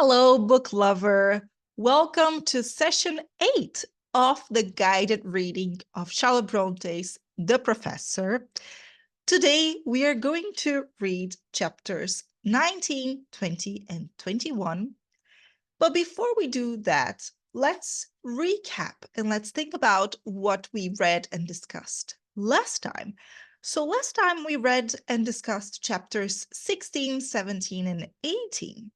Hello, book lover. Welcome to session 8 of the guided reading of Charlotte Bronte's The Professor. Today, we are going to read chapters 19, 20, and 21. But before we do that, let's recap and let's think about what we read and discussed last time. So last time we read and discussed chapters 16, 17, and 18.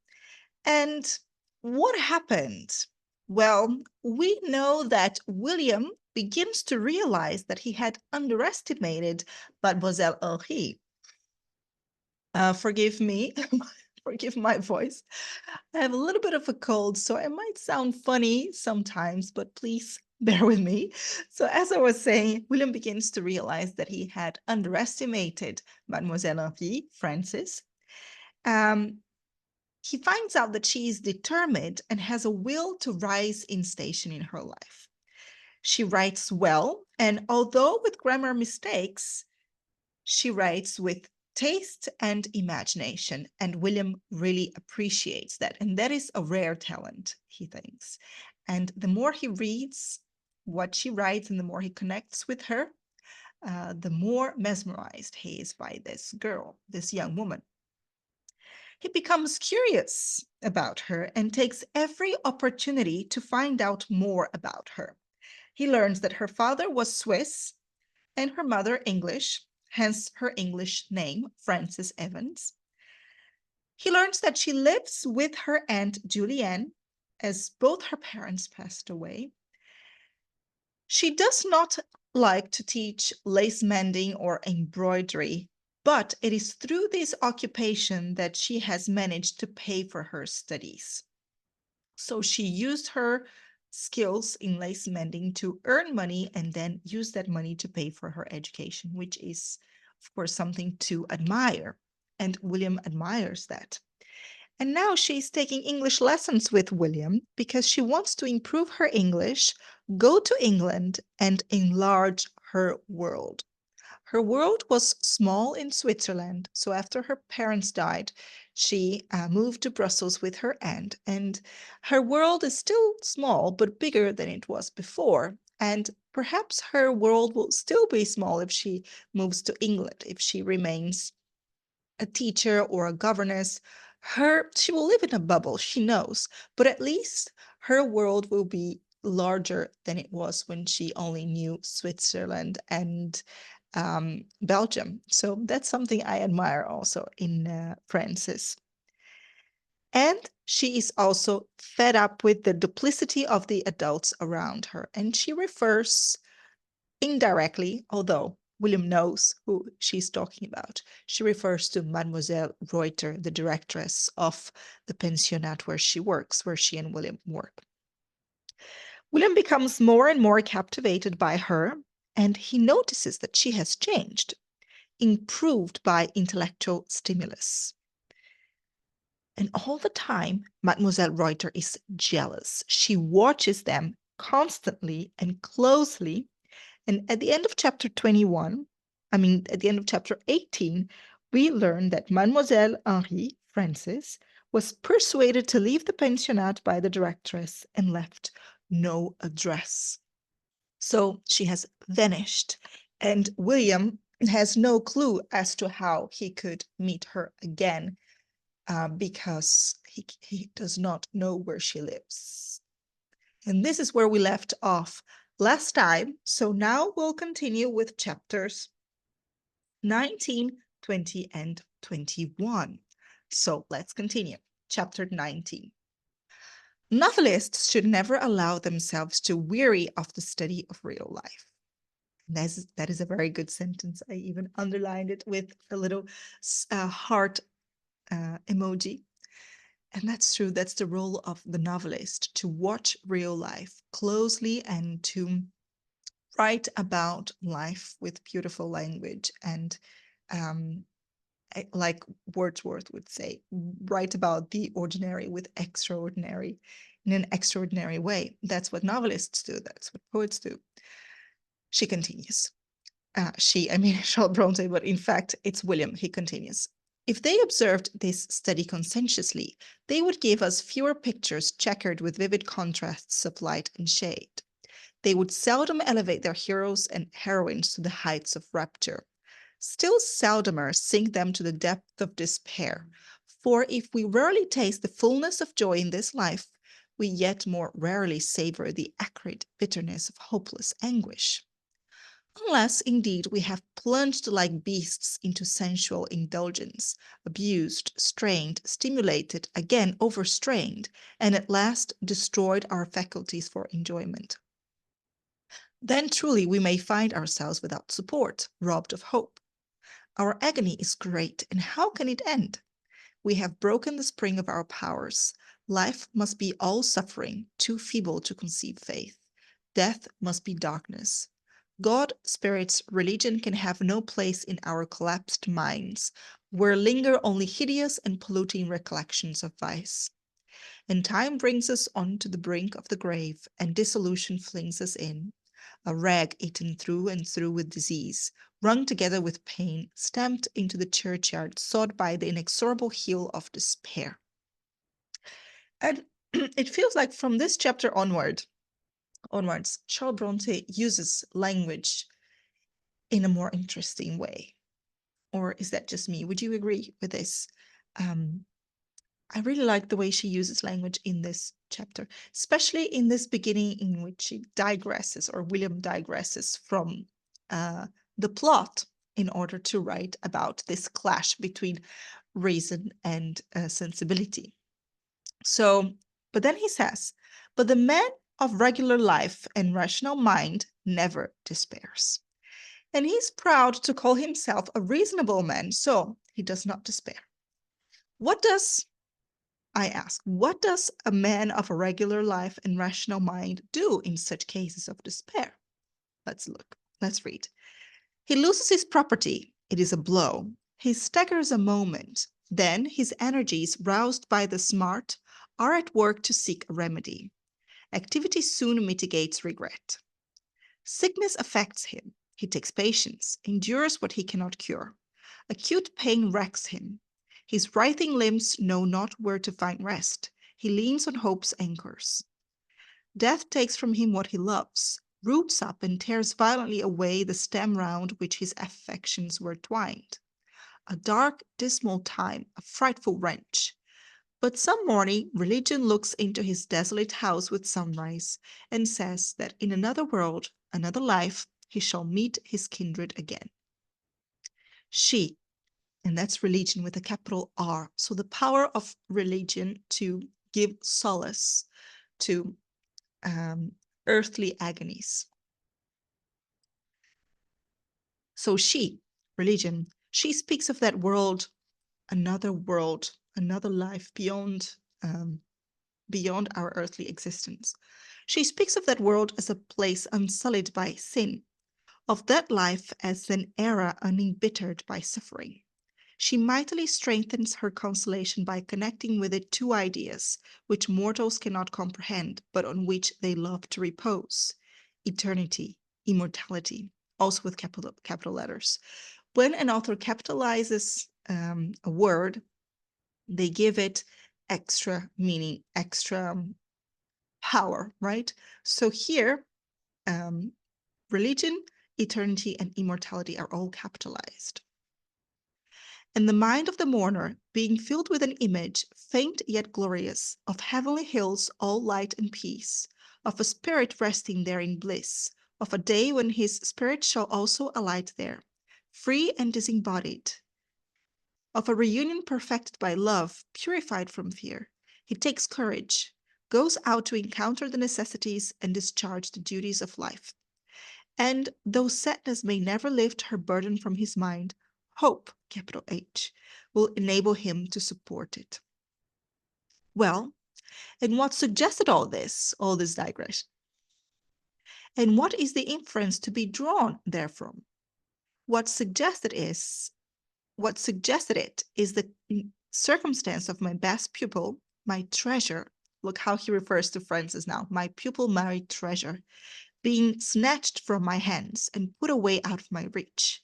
And what happened? Well, we know that William begins to realize that he had underestimated Mademoiselle Henri. Forgive me, forgive my voice. I have a little bit of a cold, so it might sound funny sometimes, but please bear with me. So as I was saying, William begins to realize that he had underestimated Mademoiselle Henri, Frances. He finds out that she is determined and has a will to rise in station in her life. She writes well, and although with grammar mistakes, she writes with taste and imagination, and William really appreciates that. And that is a rare talent, he thinks. And the more he reads what she writes and the more he connects with her, the more mesmerized he is by this girl, this young woman. He becomes curious about her and takes every opportunity to find out more about her. He learns that her father was Swiss and her mother English, hence her English name, Frances Evans. He learns that she lives with her aunt Julienne, as both her parents passed away. She does not like to teach lace mending or embroidery, but it is through this occupation that she has managed to pay for her studies. So she used her skills in lace mending to earn money and then use that money to pay for her education, which is, of course, something to admire. And William admires that. And now she's taking English lessons with William because she wants to improve her English, go to England, and enlarge her world. Her world was small in Switzerland, so after her parents died, she moved to Brussels with her aunt, and her world is still small but bigger than it was before. And perhaps her world will still be small if she moves to England, if she remains a teacher or a governess. She will live in a bubble, she knows, but at least her world will be larger than it was when she only knew Switzerland and Belgium. So that's something I admire also in Frances. And she is also fed up with the duplicity of the adults around her. And she refers indirectly, although William knows who she's talking about. She refers to Mademoiselle Reuter, the directress of the pensionnat where she works, where she and William work. William becomes more and more captivated by her, and he notices that she has changed, improved by intellectual stimulus. And all the time, Mademoiselle Reuter is jealous. She watches them constantly and closely. And at the end of chapter 21, at the end of chapter 18, we learn that Mademoiselle Henri, Frances, was persuaded to leave the pensionnat by the directress and left no address. So she has vanished, and William has no clue as to how he could meet her again because he does not know where she lives. And this is where we left off last time. So now we'll continue with chapters 19, 20, and 21. So let's continue. Chapter 19. Novelists should never allow themselves to weary of the study of real life. That is a very good sentence. I even underlined it with a little heart emoji. And that's true. That's the role of the novelist, to watch real life closely and to write about life with beautiful language and like Wordsworth would say, write about the ordinary with extraordinary, in an extraordinary way. That's what novelists do. That's what poets do. She continues. Charlotte Brontë, but in fact, it's William. He continues. If they observed this study conscientiously, they would give us fewer pictures checkered with vivid contrasts of light and shade. They would seldom elevate their heroes and heroines to the heights of rapture, still seldomer sink them to the depth of despair. For if we rarely taste the fullness of joy in this life, we yet more rarely savor the acrid bitterness of hopeless anguish. Unless, indeed, we have plunged like beasts into sensual indulgence, abused, strained, stimulated, again overstrained, and at last destroyed our faculties for enjoyment. Then truly we may find ourselves without support, robbed of hope. Our agony is great, and how can it end? We have broken the spring of our powers. Life must be all suffering, too feeble to conceive faith. Death must be darkness. God, spirits, religion can have no place in our collapsed minds, where linger only hideous and polluting recollections of vice. And time brings us on to the brink of the grave, and dissolution flings us in, a rag eaten through and through with disease, wrung together with pain, stamped into the churchyard, sawed by the inexorable heel of despair. And it feels like from this chapter onwards, Charlotte Brontë uses language in a more interesting way. Or is that just me? Would you agree with this? I really like the way she uses language in this chapter, especially in this beginning in which she digresses, or William digresses from the plot in order to write about this clash between reason and sensibility. So, but then he says, but the man of regular life and rational mind never despairs. And he's proud to call himself a reasonable man, so he does not despair. I ask, what does a man of a regular life and rational mind do in such cases of despair? Let's look. Let's read. He loses his property. It is a blow. He staggers a moment. Then his energies, roused by the smart, are at work to seek a remedy. Activity soon mitigates regret. Sickness affects him. He takes patience, endures what he cannot cure. Acute pain racks him. His writhing limbs know not where to find rest. He leans on hope's anchors. Death takes from him what he loves, roots up and tears violently away the stem round which his affections were twined. A dark, dismal time, a frightful wrench. But some morning religion looks into his desolate house with sunrise, and says that in another world, another life, he shall meet his kindred again. She, and that's religion with a capital R. So the power of religion to give solace to earthly agonies. So she, religion, she speaks of that world, another life beyond our earthly existence. She speaks of that world as a place unsullied by sin, of that life as an era unembittered by suffering. She mightily strengthens her consolation by connecting with it two ideas which mortals cannot comprehend, but on which they love to repose: eternity, immortality, also with capital letters. When an author capitalizes a word, they give it extra meaning, extra power, right? So here, religion, eternity, and immortality are all capitalized. And the mind of the mourner, being filled with an image, faint yet glorious, of heavenly hills all light and peace, of a spirit resting there in bliss, of a day when his spirit shall also alight there, free and disembodied, of a reunion perfected by love, purified from fear, he takes courage, goes out to encounter the necessities and discharge the duties of life. And though sadness may never lift her burden from his mind, hope, capital H, will enable him to support it. Well, and what suggested all this digression? And what is the inference to be drawn therefrom? What suggested it is the circumstance of my best pupil, my treasure. Look how he refers to Francis now, my pupil, my treasure, being snatched from my hands and put away out of my reach.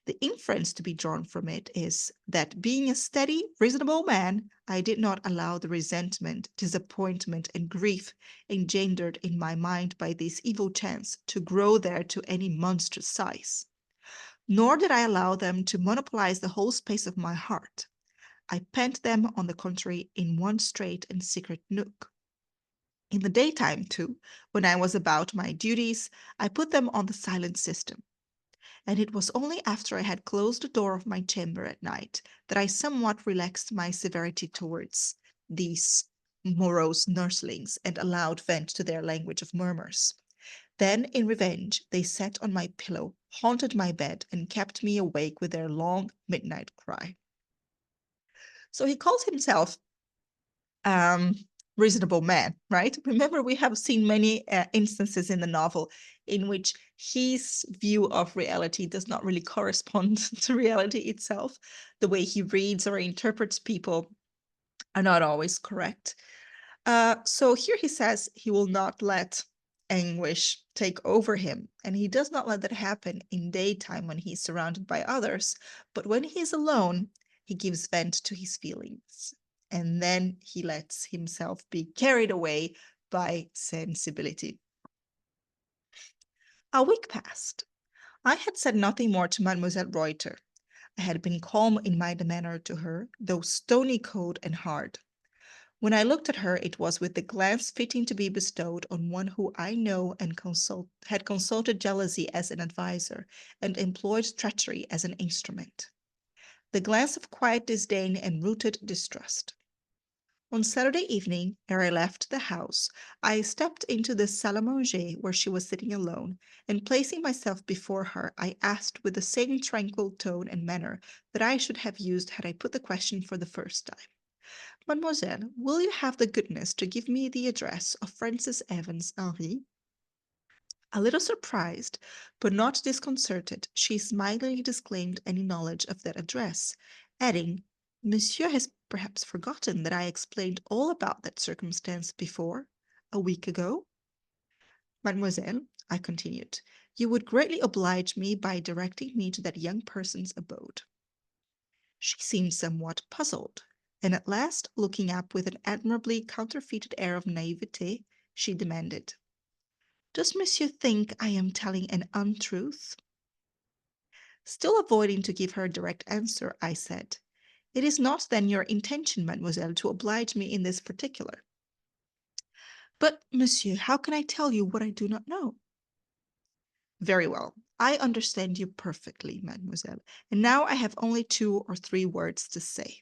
The inference to be drawn from it is that being a steady, reasonable man, I did not allow the resentment, disappointment, and grief engendered in my mind by this evil chance to grow there to any monstrous size. Nor did I allow them to monopolize the whole space of my heart. I pent them, on the contrary, in one straight and secret nook. In the daytime, too, when I was about my duties, I put them on the silent system. And it was only after I had closed the door of my chamber at night that I somewhat relaxed my severity towards these morose nurslings and allowed vent to their language of murmurs. Then, in revenge, they sat on my pillow, haunted my bed, and kept me awake with their long midnight cry. So he calls himself um, reasonable man, right? Remember, we have seen many instances in the novel in which his view of reality does not really correspond to reality itself. The way he reads or interprets people are not always correct. So here he says he will not let anguish take over him, and he does not let that happen in daytime when he's surrounded by others, but when he is alone, he gives vent to his feelings, and then he lets himself be carried away by sensibility. A week passed. I had said nothing more to Mademoiselle Reuter. I had been calm in my demeanor to her, though stony cold and hard. When I looked at her, it was with the glance fitting to be bestowed on one who I know and had consulted jealousy as an adviser and employed treachery as an instrument. The glance of quiet disdain and rooted distrust. On Saturday evening, ere I left the house, I stepped into the salle à manger where she was sitting alone, and placing myself before her, I asked with the same tranquil tone and manner that I should have used had I put the question for the first time. Mademoiselle, will you have the goodness to give me the address of Francis Evans Henry? A little surprised, but not disconcerted, she smilingly disclaimed any knowledge of that address, adding, Monsieur has perhaps forgotten that I explained all about that circumstance before, a week ago? Mademoiselle, I continued, you would greatly oblige me by directing me to that young person's abode. She seemed somewhat puzzled, and at last, looking up with an admirably counterfeited air of naivete, she demanded, Does monsieur think I am telling an untruth? Still avoiding to give her a direct answer, I said, It is not then your intention, mademoiselle, to oblige me in this particular. But, monsieur, how can I tell you what I do not know? Very well. I understand you perfectly, mademoiselle, and now I have only 2 or 3 words to say.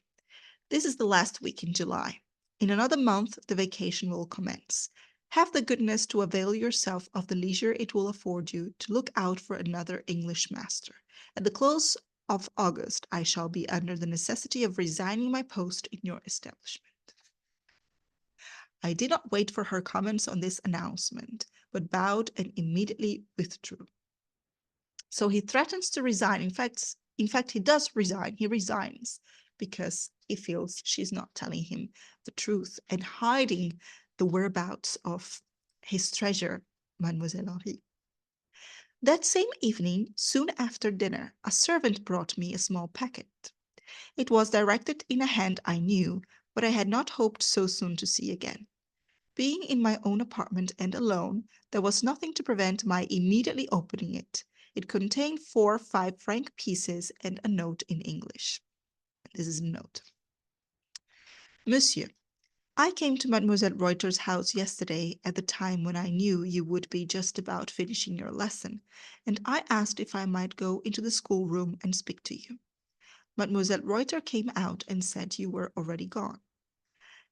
This is the last week in July. In another month, the vacation will commence. Have the goodness to avail yourself of the leisure it will afford you to look out for another English master. At the close of August, I shall be under the necessity of resigning my post in your establishment. I did not wait for her comments on this announcement, but bowed and immediately withdrew. So he threatens to resign. In fact, he does resign. He resigns because he feels she's not telling him the truth and hiding the whereabouts of his treasure, Mademoiselle Henri. That same evening, soon after dinner, a servant brought me a small packet. It was directed in a hand I knew, but I had not hoped so soon to see again. Being in my own apartment and alone, there was nothing to prevent my immediately opening it. It contained 4 5-franc pieces and a note in English. This is a note. Monsieur, I came to Mademoiselle Reuter's house yesterday at the time when I knew you would be just about finishing your lesson, and I asked if I might go into the schoolroom and speak to you. Mademoiselle Reuter came out and said you were already gone.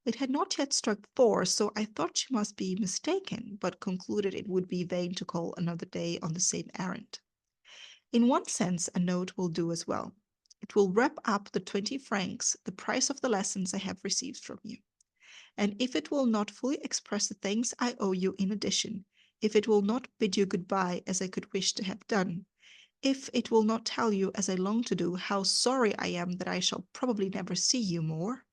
It had not yet struck 4, so I thought she must be mistaken, but concluded it would be vain to call another day on the same errand. In one sense, a note will do as well. It will wrap up the 20 francs, the price of the lessons I have received from you. And if it will not fully express the thanks I owe you in addition, if it will not bid you goodbye as I could wish to have done, if it will not tell you, as I long to do, how sorry I am that I shall probably never see you more,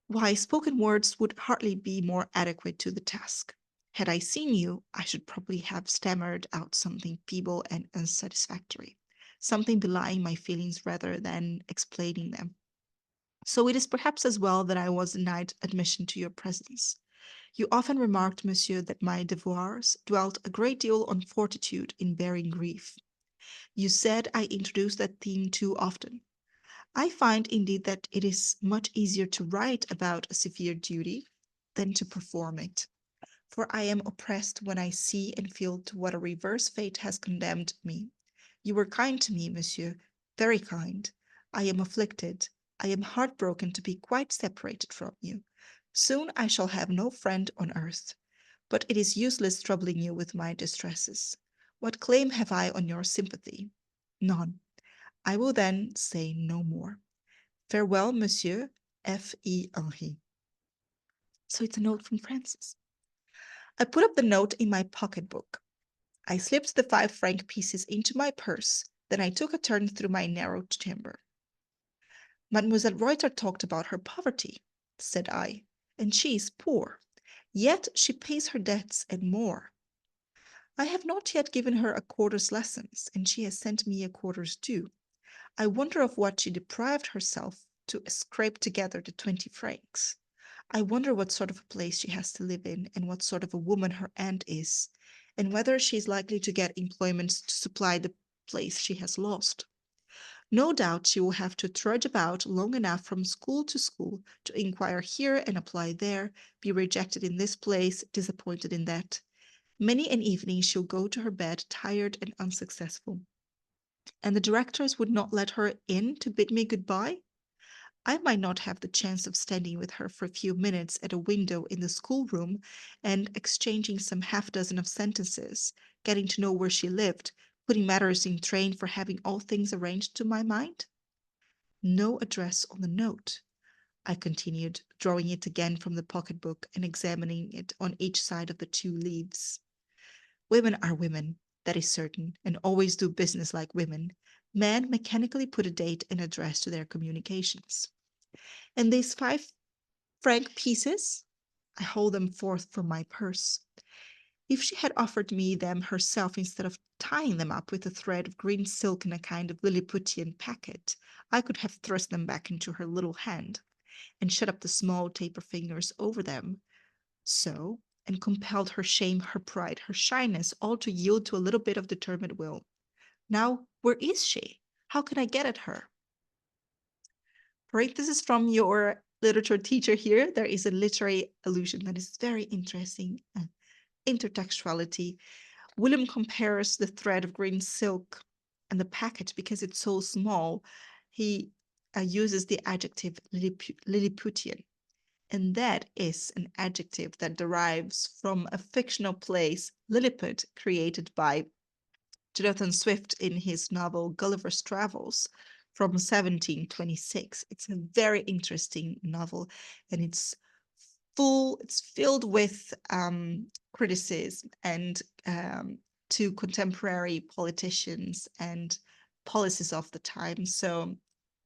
why, spoken words would hardly be more adequate to the task. Had I seen you, I should probably have stammered out something feeble and unsatisfactory. something belying my feelings rather than explaining them. So it is perhaps as well that I was denied admission to your presence. You often remarked, monsieur, that my devoirs dwelt a great deal on fortitude in bearing grief. You said I introduced that theme too often. I find indeed that it is much easier to write about a severe duty than to perform it. For I am oppressed when I see and feel to what a reverse fate has condemned me. You were kind to me, monsieur, very kind. I am afflicted. I am heartbroken to be quite separated from you. Soon I shall have no friend on earth. But it is useless troubling you with my distresses. What claim have I on your sympathy? None. I will then say no more. Farewell, monsieur F. E. Henri. So it's a note from Francis. I put up the note in my pocketbook. I slipped the 5 franc pieces into my purse. Then I took a turn through my narrow chamber. Mademoiselle Reuter talked about her poverty, said I, and she is poor. Yet she pays her debts and more. I have not yet given her a quarter's lessons, and she has sent me a quarter's due. I wonder of what she deprived herself to scrape together the 20 francs. I wonder what sort of a place she has to live in, and what sort of a woman her aunt is, and whether she is likely to get employment to supply the place she has lost. No doubt she will have to trudge about long enough from school to school to inquire here and apply there, be rejected in this place, disappointed in that. Many an evening she'll go to her bed tired and unsuccessful. And the directors would not let her in to bid me good-bye? I might not have the chance of standing with her for a few minutes at a window in the schoolroom and exchanging some half-dozen of sentences, getting to know where she lived, putting matters in train for having all things arranged to my mind? No address on the note, I continued, drawing it again from the pocketbook and examining it on each side of the 2 leaves. Women are women, that is certain, and always do business like women. Men mechanically put a date and address to their communications. And these 5 franc pieces, I hold them forth from my purse. If she had offered me them herself instead of tying them up with a thread of green silk in a kind of Lilliputian packet, I could have thrust them back into her little hand and shut up the small taper fingers over them, so, and compelled her shame, her pride, her shyness, all to yield to a little bit of determined will. Now, where is she? How can I get at her? Parenthesis from your literature teacher here. There is a literary allusion that is very interesting. Intertextuality. William compares the thread of green silk and the packet because it's so small. He uses the adjective Lilliputian. And that is an adjective that derives from a fictional place, Lilliput, created by Jonathan Swift in his novel Gulliver's Travels from 1726. It's a very interesting novel, and it's filled with criticism and to contemporary politicians and policies of the time. So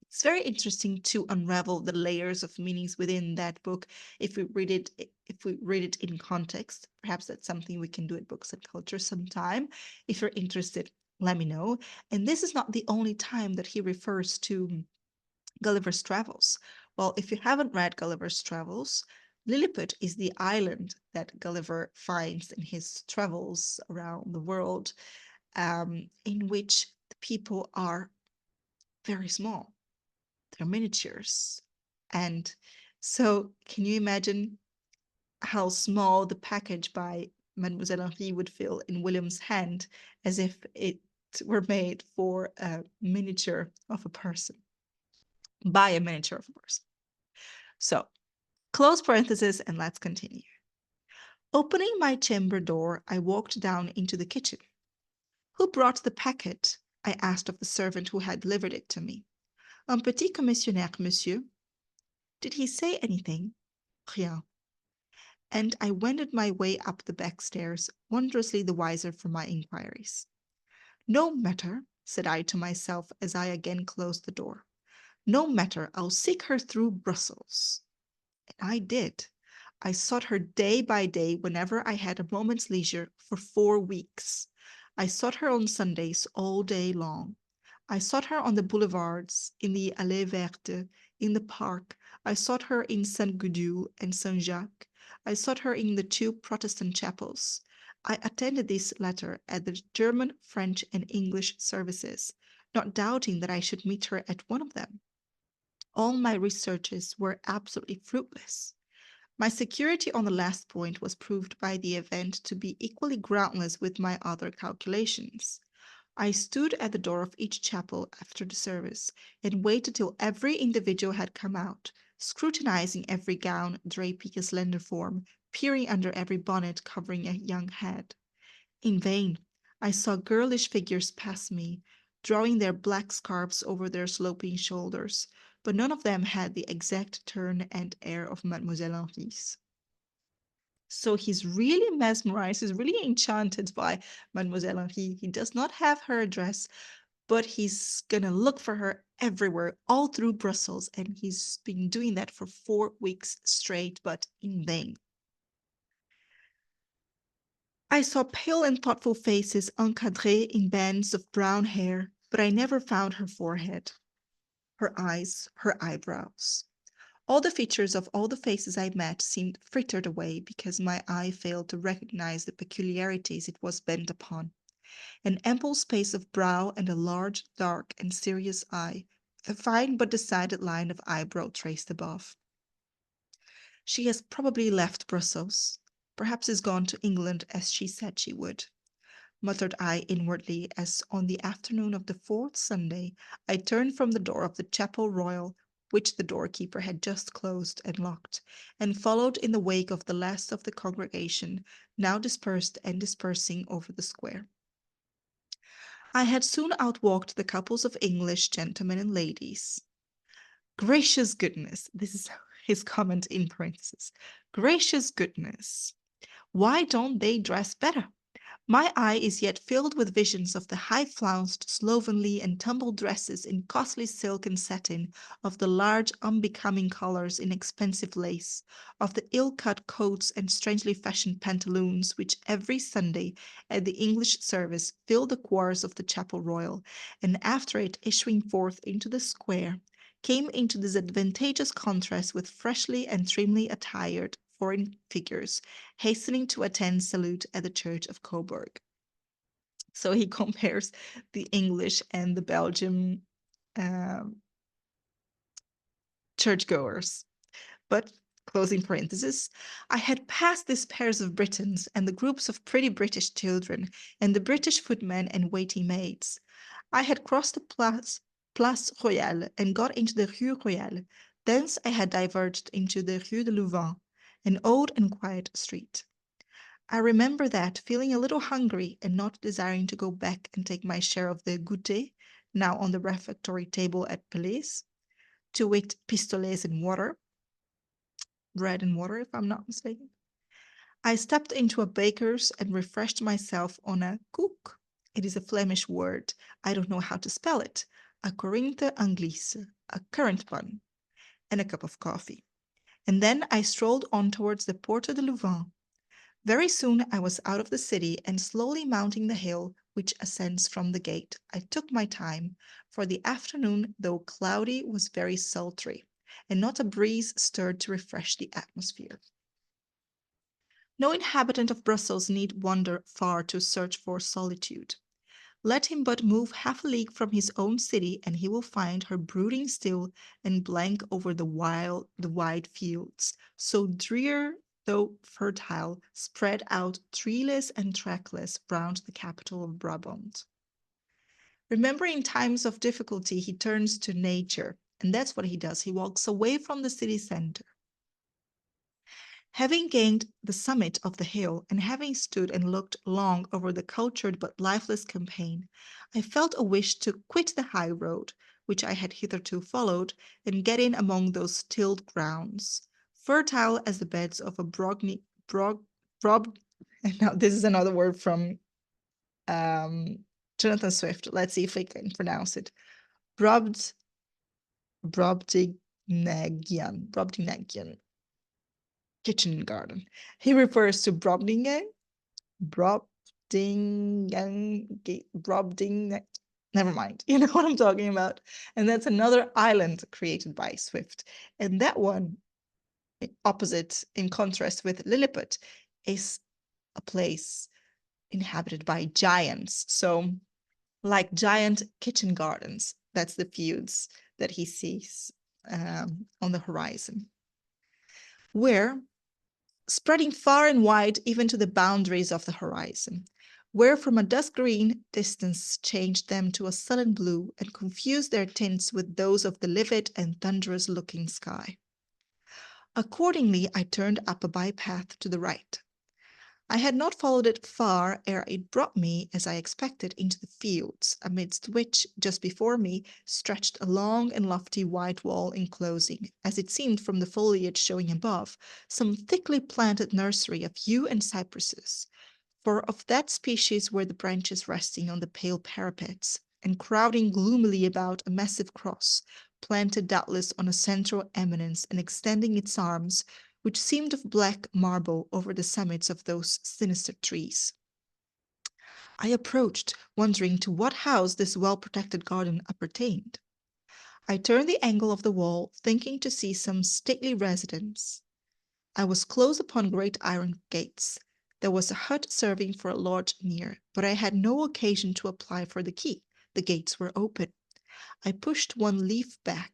it's very interesting to unravel the layers of meanings within that book if we read it in context. Perhaps that's something we can do at Books and Culture sometime. If you're interested, let me know. And this is not the only time that he refers to Gulliver's Travels. Well, if you haven't read Gulliver's Travels, Lilliput is the island that Gulliver finds in his travels around the world, in which the people are very small. They're miniatures. And so, can you imagine how small the package by Mademoiselle Henri would feel in William's hand, as if it were made for a miniature of a person, by a miniature of a person? So, close parenthesis, and let's continue. Opening my chamber door, I walked down into the kitchen. Who brought the packet? I asked of the servant who had delivered it to me. Un petit commissionnaire, monsieur. Did he say anything? Rien. And I wended my way up the back stairs, wondrously the wiser for my inquiries. No matter, said I to myself as I again closed the door. No matter, I'll seek her through Brussels. And I did. I sought her day by day whenever I had a moment's leisure for 4 weeks. I sought her on Sundays all day long. I sought her on the boulevards, in the Allée Verte, in the park. I sought her in Saint Gudule and Saint Jacques. I sought her in the two Protestant chapels. I attended this latter at the German, French, and English services, not doubting that I should meet her at one of them. All my researches were absolutely fruitless. My security on the last point was proved by the event to be equally groundless with my other calculations. I stood at the door of each chapel after the service and waited till every individual had come out, scrutinizing every gown draping a slender form, peering under every bonnet covering a young head. In vain. I saw girlish figures pass me, drawing their black scarfs over their sloping shoulders, but none of them had the exact turn and air of Mademoiselle Henri's. So he's really mesmerized, he's really enchanted by Mademoiselle Henri. He does not have her address, but he's gonna look for her everywhere, all through Brussels, and he's been doing that for 4 weeks straight, but in vain. I saw pale and thoughtful faces encadrées in bands of brown hair, but I never found her forehead, her eyes, her eyebrows. All the features of all the faces I met seemed frittered away because my eye failed to recognize the peculiarities it was bent upon. An ample space of brow and a large, dark, and serious eye, with a fine but decided line of eyebrow traced above. She has probably left Brussels. Perhaps is gone to England as she said she would, muttered I inwardly as on the afternoon of the fourth Sunday I turned from the door of the Chapel Royal, which the doorkeeper had just closed and locked, and followed in the wake of the last of the congregation, now dispersed and dispersing over the square. I had soon outwalked the couples of English gentlemen and ladies. Gracious goodness, this is his comment in parentheses. Gracious goodness, why don't they dress better? My eye is yet filled with visions of the high-flounced, slovenly, and tumbled dresses in costly silk and satin, of the large, unbecoming collars in expensive lace, of the ill-cut coats and strangely fashioned pantaloons which every Sunday at the English service fill the choirs of the Chapel Royal, and after it issuing forth into the square, came into disadvantageous contrast with freshly and trimly attired foreign figures hastening to attend salute at the Church of Coburg. So he compares the English and the Belgian um, churchgoers. But closing parenthesis, I had passed these pairs of Britons and the groups of pretty British children and the British footmen and waiting maids. I had crossed the Place Royale and got into the Rue Royale. Thence I had diverged into the Rue de Louvain, an old and quiet street. I remember that, feeling a little hungry and not desiring to go back and take my share of the goûter, now on the refectory table at Pellé's, to wit, pistolets and water, bread and water, if I'm not mistaken, I stepped into a baker's and refreshed myself on a koek. It is a Flemish word. I don't know how to spell it. A Corinthe Anglaise, a currant bun, and a cup of coffee. And then I strolled on towards the Porte de Louvain. Very soon I was out of the city and slowly mounting the hill which ascends from the gate. I took my time, for the afternoon, though cloudy, was very sultry, and not a breeze stirred to refresh the atmosphere. No inhabitant of Brussels need wander far to search for solitude. Let him but move half a league from his own city, and he will find her brooding still and blank over the wide fields, so drear though fertile, spread out treeless and trackless round the capital of Brabant. Remembering times of difficulty, he turns to nature, and that's what he does. He walks away from the city center. Having gained the summit of the hill, and having stood and looked long over the cultured but lifeless campaign, I felt a wish to quit the high road, which I had hitherto followed, and get in among those tilled grounds, fertile as the beds of a and now this is another word from Jonathan Swift. Let's see if I can pronounce it. Brobd, Brobdingnagian kitchen garden. He refers to Brobdingen, Brobdingen, Brobding. Never mind. You know what I'm talking about. And that's another island created by Swift. And that one, opposite, in contrast with Lilliput, is a place inhabited by giants. So, like giant kitchen gardens, that's the fields that he sees on the horizon, where spreading far and wide, even to the boundaries of the horizon, where from a dusk green distance changed them to a sullen blue and confused their tints with those of the livid and thunderous looking sky. Accordingly, I turned up a bypath to the right. I had not followed it far ere it brought me, as I expected, into the fields, amidst which, just before me, stretched a long and lofty white wall enclosing, as it seemed from the foliage showing above, some thickly planted nursery of yew and cypresses, for of that species were the branches resting on the pale parapets, and crowding gloomily about a massive cross, planted doubtless on a central eminence and extending its arms, which seemed of black marble over the summits of those sinister trees. I approached, wondering to what house this well-protected garden appertained. I turned the angle of the wall, thinking to see some stately residence. I was close upon great iron gates. There was a hut serving for a lodge near, but I had no occasion to apply for the key. The gates were open. I pushed one leaf back.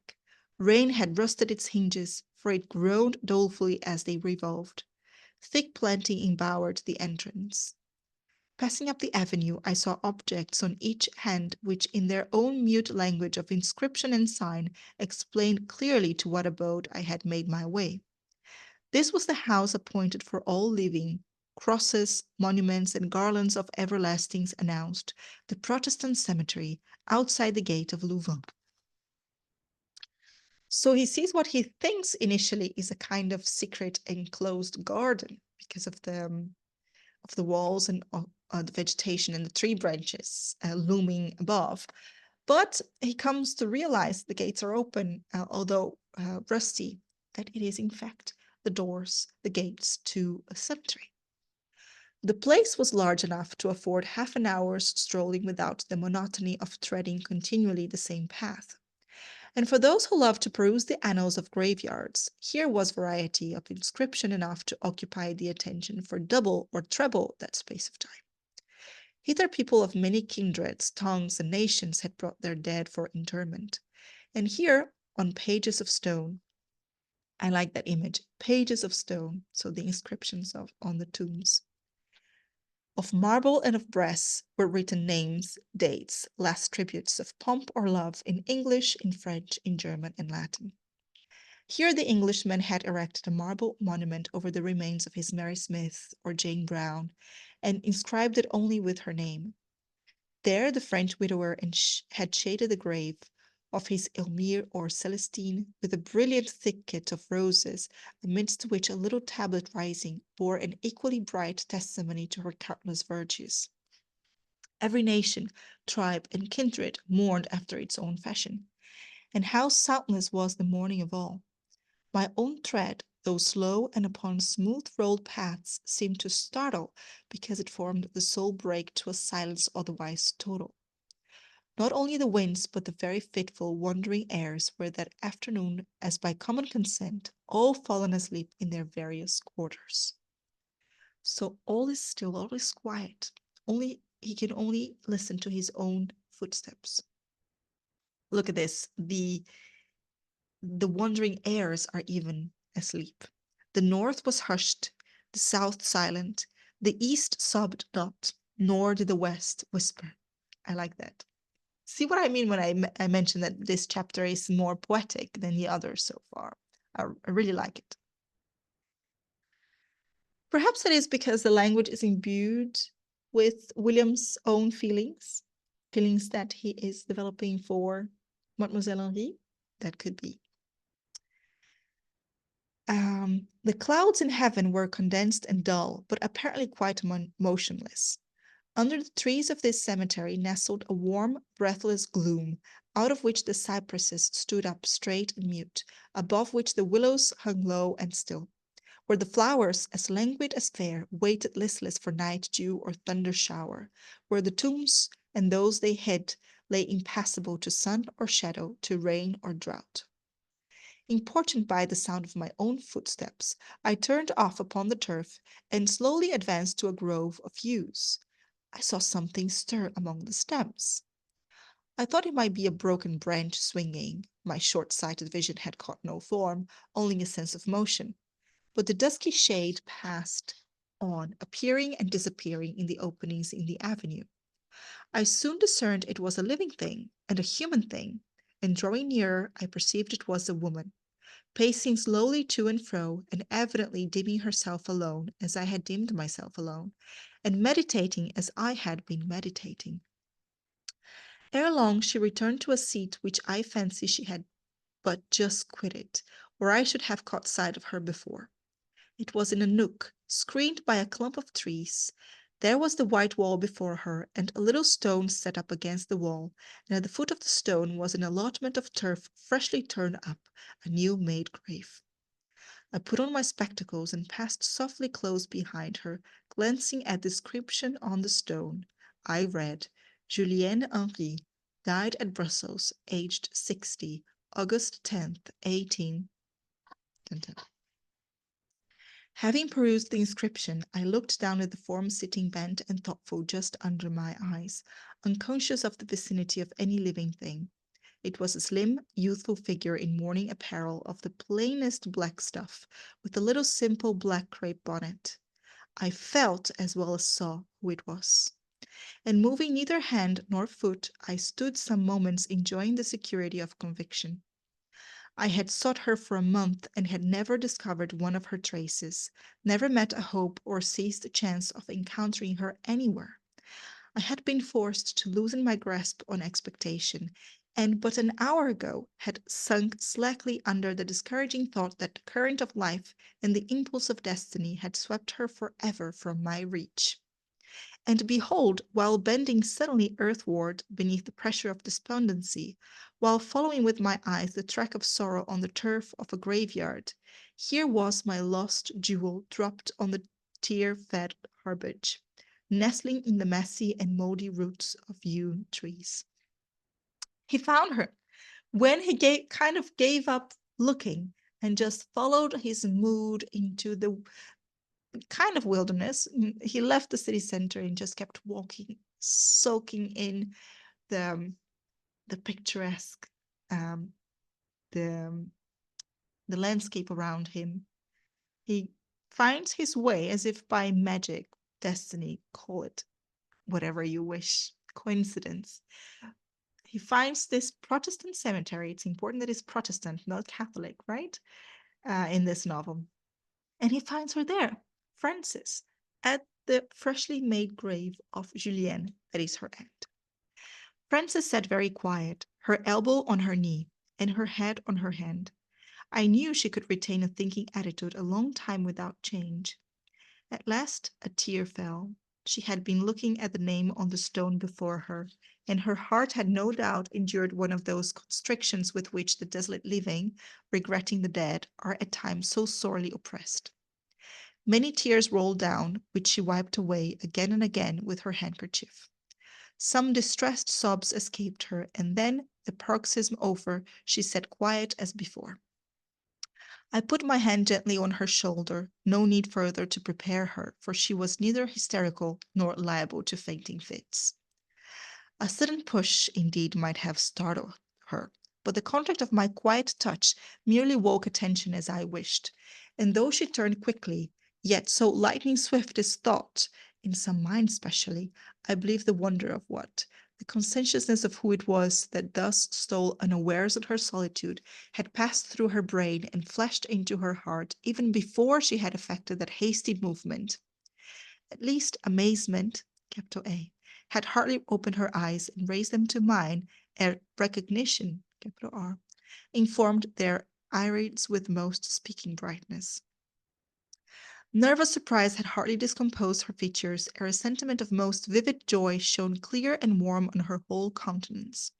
Rain had rusted its hinges, for it groaned dolefully as they revolved. Thick planting embowered the entrance. Passing up the avenue, I saw objects on each hand which, in their own mute language of inscription and sign, explained clearly to what abode I had made my way. This was the house appointed for all living. Crosses, monuments, and garlands of everlastings announced the Protestant cemetery outside the gate of Louvain. So he sees what he thinks initially is a kind of secret enclosed garden because of the walls and the vegetation and the tree branches looming above. But he comes to realize the gates are open, although rusty, that it is in fact the doors, the gates to a cemetery. The place was large enough to afford half an hour's strolling without the monotony of treading continually the same path. And for those who love to peruse the annals of graveyards, here was variety of inscription enough to occupy the attention for double or treble that space of time. Hither people of many kindreds, tongues, and nations had brought their dead for interment. And here, on pages of stone, I like that image, pages of stone, so the inscriptions on the tombs. Of marble and of brass were written names, dates, last tributes of pomp or love in English, in French, in German, and Latin. Here the Englishman had erected a marble monument over the remains of his Mary Smith or Jane Brown, and inscribed it only with her name. There the French widower had shaded the grave of his Elmire or Celestine with a brilliant thicket of roses, amidst which a little tablet rising bore an equally bright testimony to her countless virtues. Every nation, tribe, and kindred mourned after its own fashion. And how soundless was the mourning of all! My own tread, though slow and upon smooth-rolled paths, seemed to startle because it formed the sole break to a silence otherwise total. Not only the winds, but the very fitful, wandering airs were that afternoon, as by common consent, all fallen asleep in their various quarters. So all is still, all is quiet. He can only listen to his own footsteps. Look at this. The wandering airs are even asleep. The north was hushed, the south silent, the east sobbed not, nor did the west whisper. I like that. See what I mean when I mentioned that this chapter is more poetic than the others so far. I really like it. Perhaps it is because the language is imbued with William's own feelings, feelings that he is developing for Mademoiselle Henri. That could be. The clouds in heaven were condensed and dull, but apparently quite motionless. Under the trees of this cemetery nestled a warm, breathless gloom, out of which the cypresses stood up straight and mute, above which the willows hung low and still, where the flowers, as languid as fair, waited listless for night dew or thunder shower, where the tombs and those they hid lay impassable to sun or shadow, to rain or drought. Importuned by the sound of my own footsteps, I turned off upon the turf and slowly advanced to a grove of yews. I saw something stir among the stems. I thought it might be a broken branch swinging. My short-sighted vision had caught no form, only a sense of motion. But the dusky shade passed on, appearing and disappearing in the openings in the avenue. I soon discerned it was a living thing, and a human thing, and drawing nearer, I perceived it was a woman, pacing slowly to and fro, and evidently deeming herself alone, as I had deemed myself alone, and meditating as I had been meditating. Ere long she returned to a seat which I fancy she had but just quitted, or I should have caught sight of her before. It was in a nook, screened by a clump of trees. There was the white wall before her, and a little stone set up against the wall, and at the foot of the stone was an allotment of turf freshly turned up, a new-made grave. I put on my spectacles and passed softly close behind her, glancing at the inscription on the stone. I read, Julienne Henri, died at Brussels, aged 60, August 10th, 18. Having perused the inscription, I looked down at the form sitting bent and thoughtful just under my eyes, unconscious of the vicinity of any living thing. It was a slim, youthful figure in mourning apparel of the plainest black stuff, with a little simple black crape bonnet. I felt as well as saw who it was. And moving neither hand nor foot, I stood some moments enjoying the security of conviction. I had sought her for a month and had never discovered one of her traces, never met a hope or seized a chance of encountering her anywhere. I had been forced to loosen my grasp on expectation, and but an hour ago had sunk slackly under the discouraging thought that the current of life and the impulse of destiny had swept her forever from my reach. And behold, while bending suddenly earthward beneath the pressure of despondency, while following with my eyes the track of sorrow on the turf of a graveyard, here was my lost jewel dropped on the tear-fed herbage, nestling in the messy and moldy roots of yew trees. He found her when he gave up looking and just followed his mood into the kind of wilderness. He left the city center and just kept walking, soaking in the the picturesque, um, the the landscape around him. He finds his way as if by magic, destiny, call it whatever you wish, coincidence. He finds this Protestant cemetery. It's important that it's Protestant, not Catholic, right? In this novel. And he finds her there, Frances, at the freshly made grave of Julienne, that is her aunt. Frances sat very quiet, her elbow on her knee, and her head on her hand. I knew she could retain a thinking attitude a long time without change. At last a tear fell. She had been looking at the name on the stone before her, and her heart had no doubt endured one of those constrictions with which the desolate living, regretting the dead, are at times so sorely oppressed. Many tears rolled down, which she wiped away again and again with her handkerchief. Some distressed sobs escaped her, and then, the paroxysm over, she sat quiet as before. I put my hand gently on her shoulder, no need further to prepare her, for she was neither hysterical nor liable to fainting fits. A sudden push, indeed, might have startled her, but the contact of my quiet touch merely woke attention as I wished, and though she turned quickly, yet so lightning swift is thought, in some minds specially, I believe the wonder of what, the consciousness of who it was that thus stole unawares on her solitude, had passed through her brain and flashed into her heart even before she had effected that hasty movement. At least amazement, capital A, had hardly opened her eyes and raised them to mine, ere recognition, capital R, informed their irids with most speaking brightness. Nervous surprise had hardly discomposed her features, ere a sentiment of most vivid joy shone clear and warm on her whole countenance.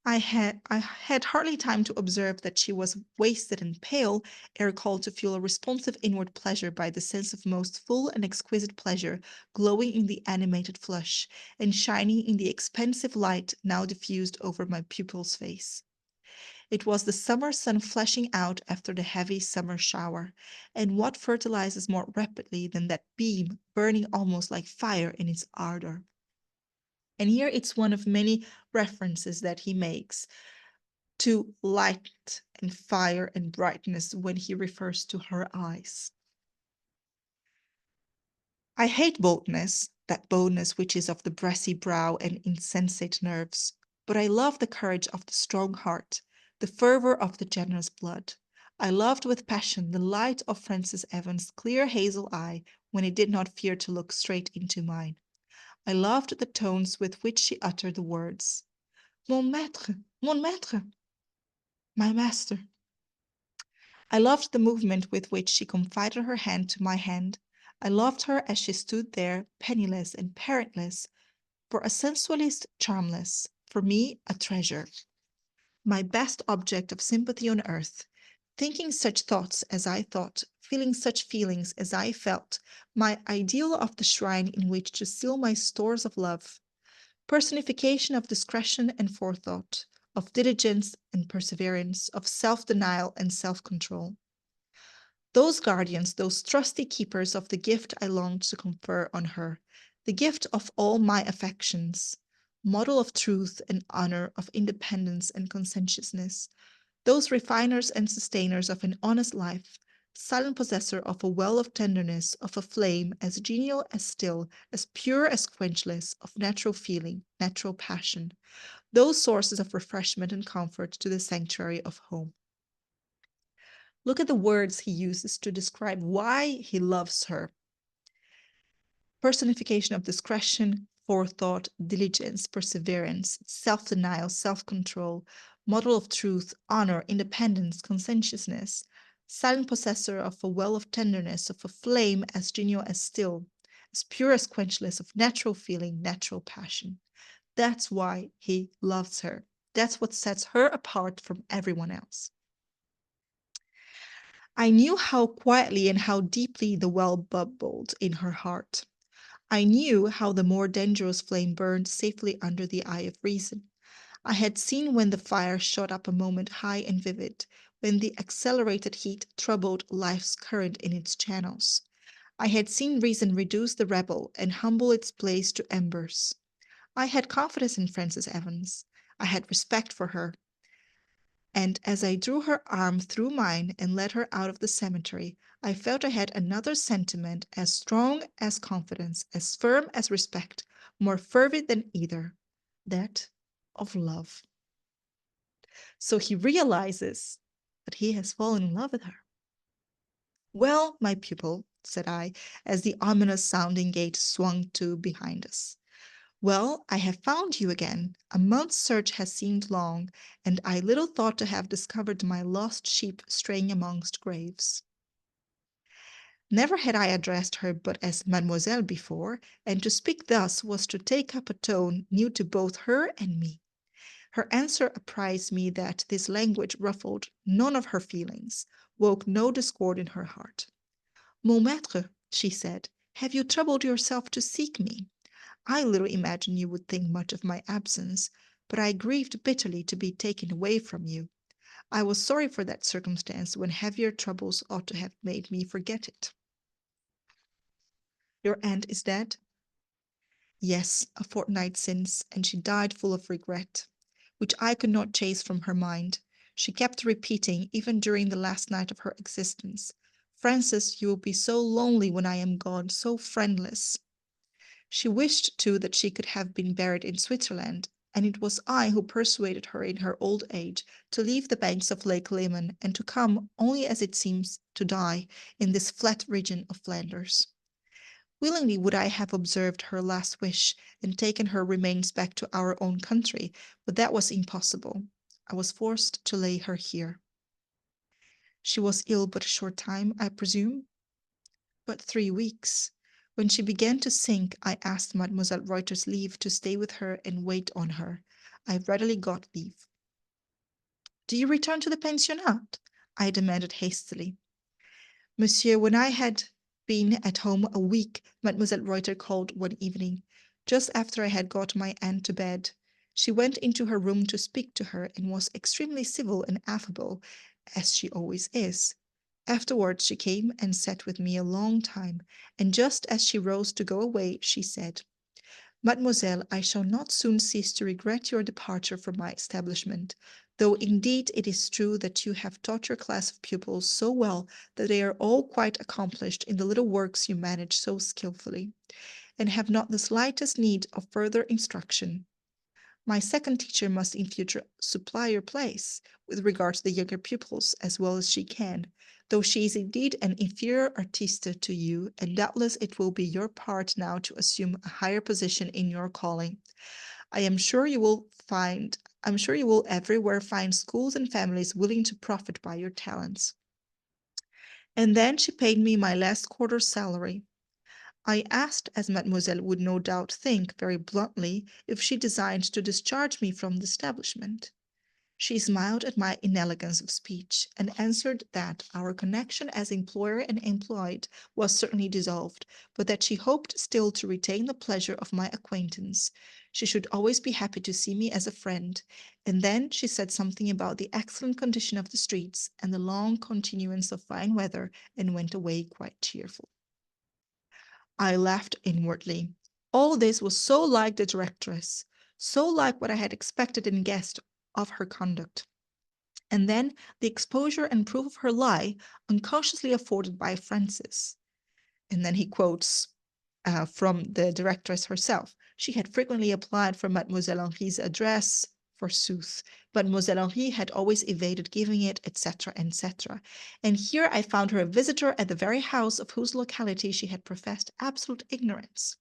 I had hardly time to observe that she was wasted and pale, ere called to feel a responsive inward pleasure by the sense of most full and exquisite pleasure, glowing in the animated flush, and shining in the expansive light now diffused over my pupil's face. It was the summer sun flashing out after the heavy summer shower, and what fertilizes more rapidly than that beam, burning almost like fire in its ardor? And here it's one of many references that he makes to light and fire and brightness when he refers to her eyes. I hate boldness, that boldness which is of the brassy brow and insensate nerves, but I love the courage of the strong heart, the fervor of the generous blood. I loved with passion the light of Francis Evans' clear hazel eye when it did not fear to look straight into mine. I loved the tones with which she uttered the words, mon maître, my master. I loved the movement with which she confided her hand to my hand. I loved her as she stood there, penniless and parentless, for a sensualist charmless, for me a treasure, my best object of sympathy on earth, thinking such thoughts as I thought, feeling such feelings as I felt, my ideal of the shrine in which to seal my stores of love, personification of discretion and forethought, of diligence and perseverance, of self denial and self control. Those guardians, those trusty keepers of the gift I longed to confer on her, the gift of all my affections, model of truth and honor, of independence and conscientiousness, those refiners and sustainers of an honest life, silent possessor of a well of tenderness, of a flame as genial as still, as pure as quenchless, of natural feeling, natural passion, those sources of refreshment and comfort to the sanctuary of home. Look at the words he uses to describe why he loves her: personification of discretion, forethought, diligence, perseverance, self denial, self control, model of truth, honor, independence, conscientiousness, silent possessor of a well of tenderness, of a flame as genial as still, as pure as quenchless, of natural feeling, natural passion. That's why he loves her. That's what sets her apart from everyone else. I knew how quietly and how deeply the well bubbled in her heart. I knew how the more dangerous flame burned safely under the eye of reason. I had seen when the fire shot up a moment high and vivid, when the accelerated heat troubled life's current in its channels. I had seen reason reduce the rebel and humble its blaze to embers. I had confidence in Frances Evans. I had respect for her. And as I drew her arm through mine and led her out of the cemetery, I felt I had another sentiment as strong as confidence, as firm as respect, more fervid than either, that of love. So he realizes that he has fallen in love with her. Well, my pupil, said I, as the ominous sounding gate swung to behind us. Well, I have found you again. A month's search has seemed long, and I little thought to have discovered my lost sheep straying amongst graves. Never had I addressed her but as mademoiselle before, and to speak thus was to take up a tone new to both her and me. Her answer apprised me that this language ruffled none of her feelings, woke no discord in her heart. Mon maître, she said, have you troubled yourself to seek me? I little imagined you would think much of my absence, but I grieved bitterly to be taken away from you. I was sorry for that circumstance when heavier troubles ought to have made me forget it. Your aunt is dead? Yes, a fortnight since, and she died full of regret, which I could not chase from her mind. She kept repeating, even during the last night of her existence, Francis, you will be so lonely when I am gone, so friendless. She wished, too, that she could have been buried in Switzerland, and it was I who persuaded her in her old age to leave the banks of Lake Leman and to come, only as it seems, to die in this flat region of Flanders. Willingly would I have observed her last wish and taken her remains back to our own country, but that was impossible. I was forced to lay her here. She was ill but a short time, I presume? But 3 weeks. When she began to sink, I asked Mademoiselle Reuter's leave to stay with her and wait on her. I readily got leave. Do you return to the pensionnat? I demanded hastily. Monsieur, when I had been at home a week, Mademoiselle Reuter called one evening, just after I had got my aunt to bed. She went into her room to speak to her and was extremely civil and affable, as she always is. Afterwards, she came and sat with me a long time, and just as she rose to go away, she said, Mademoiselle, I shall not soon cease to regret your departure from my establishment, though indeed it is true that you have taught your class of pupils so well that they are all quite accomplished in the little works you manage so skillfully, and have not the slightest need of further instruction. My second teacher must in future supply your place with regard to the younger pupils as well as she can, though she is indeed an inferior artiste to you, and doubtless it will be your part now to assume a higher position in your calling. I am sure you will find I'm sure you will everywhere find schools and families willing to profit by your talents. And then she paid me my last quarter's salary. I asked, as mademoiselle would no doubt think very bluntly, if she designed to discharge me from the establishment. She smiled at my inelegance of speech, and answered that our connection as employer and employed was certainly dissolved, but that she hoped still to retain the pleasure of my acquaintance. She should always be happy to see me as a friend. And then she said something about the excellent condition of the streets and the long continuance of fine weather, and went away quite cheerful. I laughed inwardly. All this was so like the directress, so like what I had expected and guessed of her conduct. And then the exposure and proof of her lie, unconsciously afforded by Francis. And then he quotes from the directress herself. She had frequently applied for Mademoiselle Henri's address, forsooth. Mademoiselle Henri had always evaded giving it, etc., etc. And here I found her a visitor at the very house of whose locality she had professed absolute ignorance.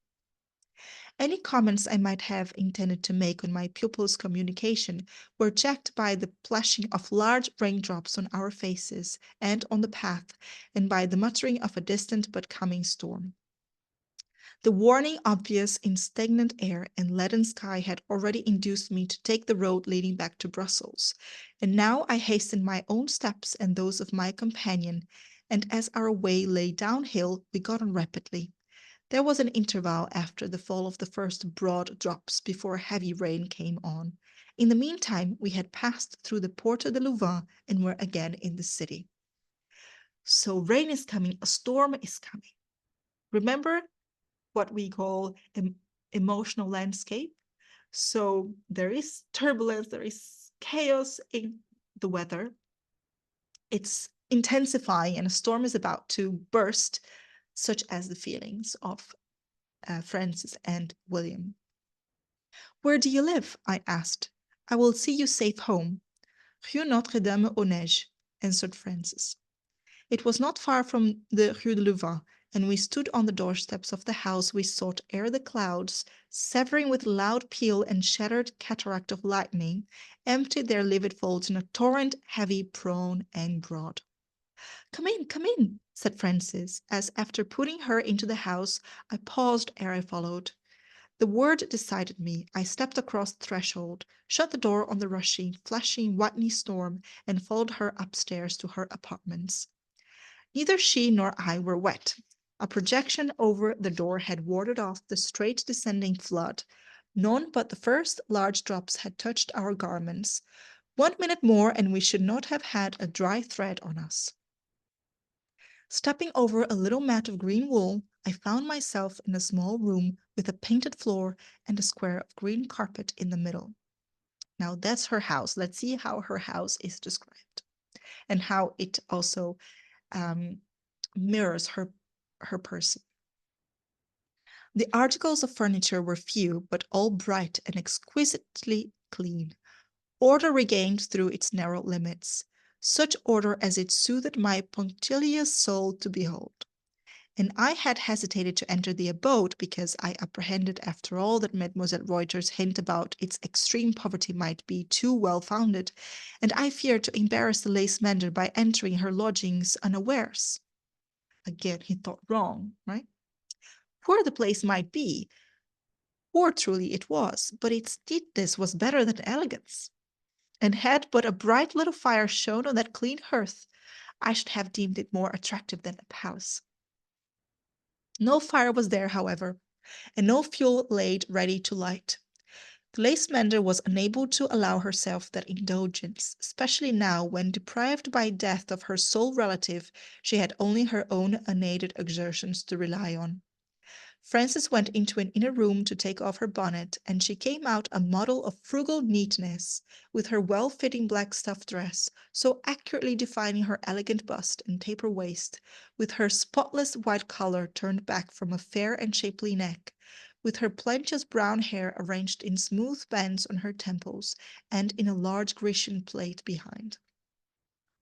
Any comments I might have intended to make on my pupil's communication were checked by the plashing of large raindrops on our faces and on the path, and by the muttering of a distant but coming storm. The warning obvious in stagnant air and leaden sky had already induced me to take the road leading back to Brussels, and now I hastened my own steps and those of my companion, and as our way lay downhill, we got on rapidly. There was an interval after the fall of the first broad drops before heavy rain came on. In the meantime, we had passed through the Porte de Louvain and were again in the city. So rain is coming, a storm is coming. Remember what we call emotional landscape? So there is turbulence, there is chaos in the weather. It's intensifying and a storm is about to burst, such as the feelings of Francis and William. Where do you live? I asked. I will see you safe home. Rue Notre-Dame-aux-Neiges, answered Francis. It was not far from the Rue de Louvain, and we stood on the doorsteps of the house we sought ere the clouds, severing with loud peal and shattered cataract of lightning, emptied their livid folds in a torrent heavy, prone, and broad. Come in, said Francis, as after putting her into the house, I paused ere I followed. The word decided me. I stepped across the threshold, shut the door on the rushing, flashing, whiteny storm, and followed her upstairs to her apartments. Neither she nor I were wet. A projection over the door had warded off the straight descending flood. None but the first large drops had touched our garments. 1 minute more, and we should not have had a dry thread on us. Stepping over a little mat of green wool, I found myself in a small room with a painted floor and a square of green carpet in the middle. Now that's her house. Let's see how her house is described and how it also mirrors her person. The articles of furniture were few, but all bright and exquisitely clean. Order regained through its narrow limits, such order as it soothed my punctilious soul to behold. And I had hesitated to enter the abode because I apprehended, after all, that Mademoiselle Reuter's hint about its extreme poverty might be too well founded, and I feared to embarrass the lace mender by entering her lodgings unawares. Again, he thought wrong, right? Poor the place might be, poor truly it was, but its neatness was better than elegance. and had but a bright little fire shone on that clean hearth, I should have deemed it more attractive than a palace. No fire was there, however, and no fuel laid ready to light. The lace mender was unable to allow herself that indulgence, especially now when, deprived by death of her sole relative, she had only her own unaided exertions to rely on. Frances went into an inner room to take off her bonnet, and she came out a model of frugal neatness, with her well-fitting black stuff dress, so accurately defining her elegant bust and taper waist, with her spotless white collar turned back from a fair and shapely neck, with her plenteous brown hair arranged in smooth bands on her temples, and in a large Grecian plait behind.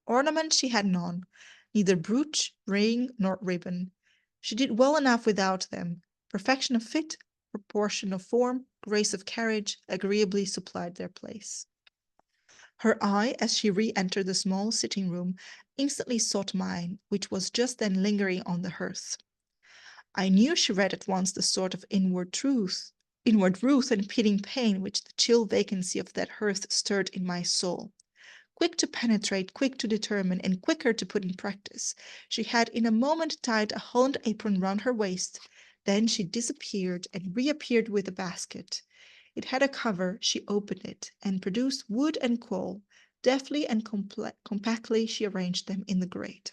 Ornament she had none, neither brooch, ring, nor ribbon. She did well enough without them. Perfection of fit, proportion of form, grace of carriage, agreeably supplied their place. Her eye, as she re-entered the small sitting-room, instantly sought mine, which was just then lingering on the hearth. I knew she read at once the sort of inward ruth and pitying pain which the chill vacancy of that hearth stirred in my soul. Quick to penetrate, quick to determine, and quicker to put in practice, she had in a moment tied a holland apron round her waist. Then she disappeared and reappeared with a basket. It had a cover. She opened it and produced wood and coal. Deftly and compactly she arranged them in the grate.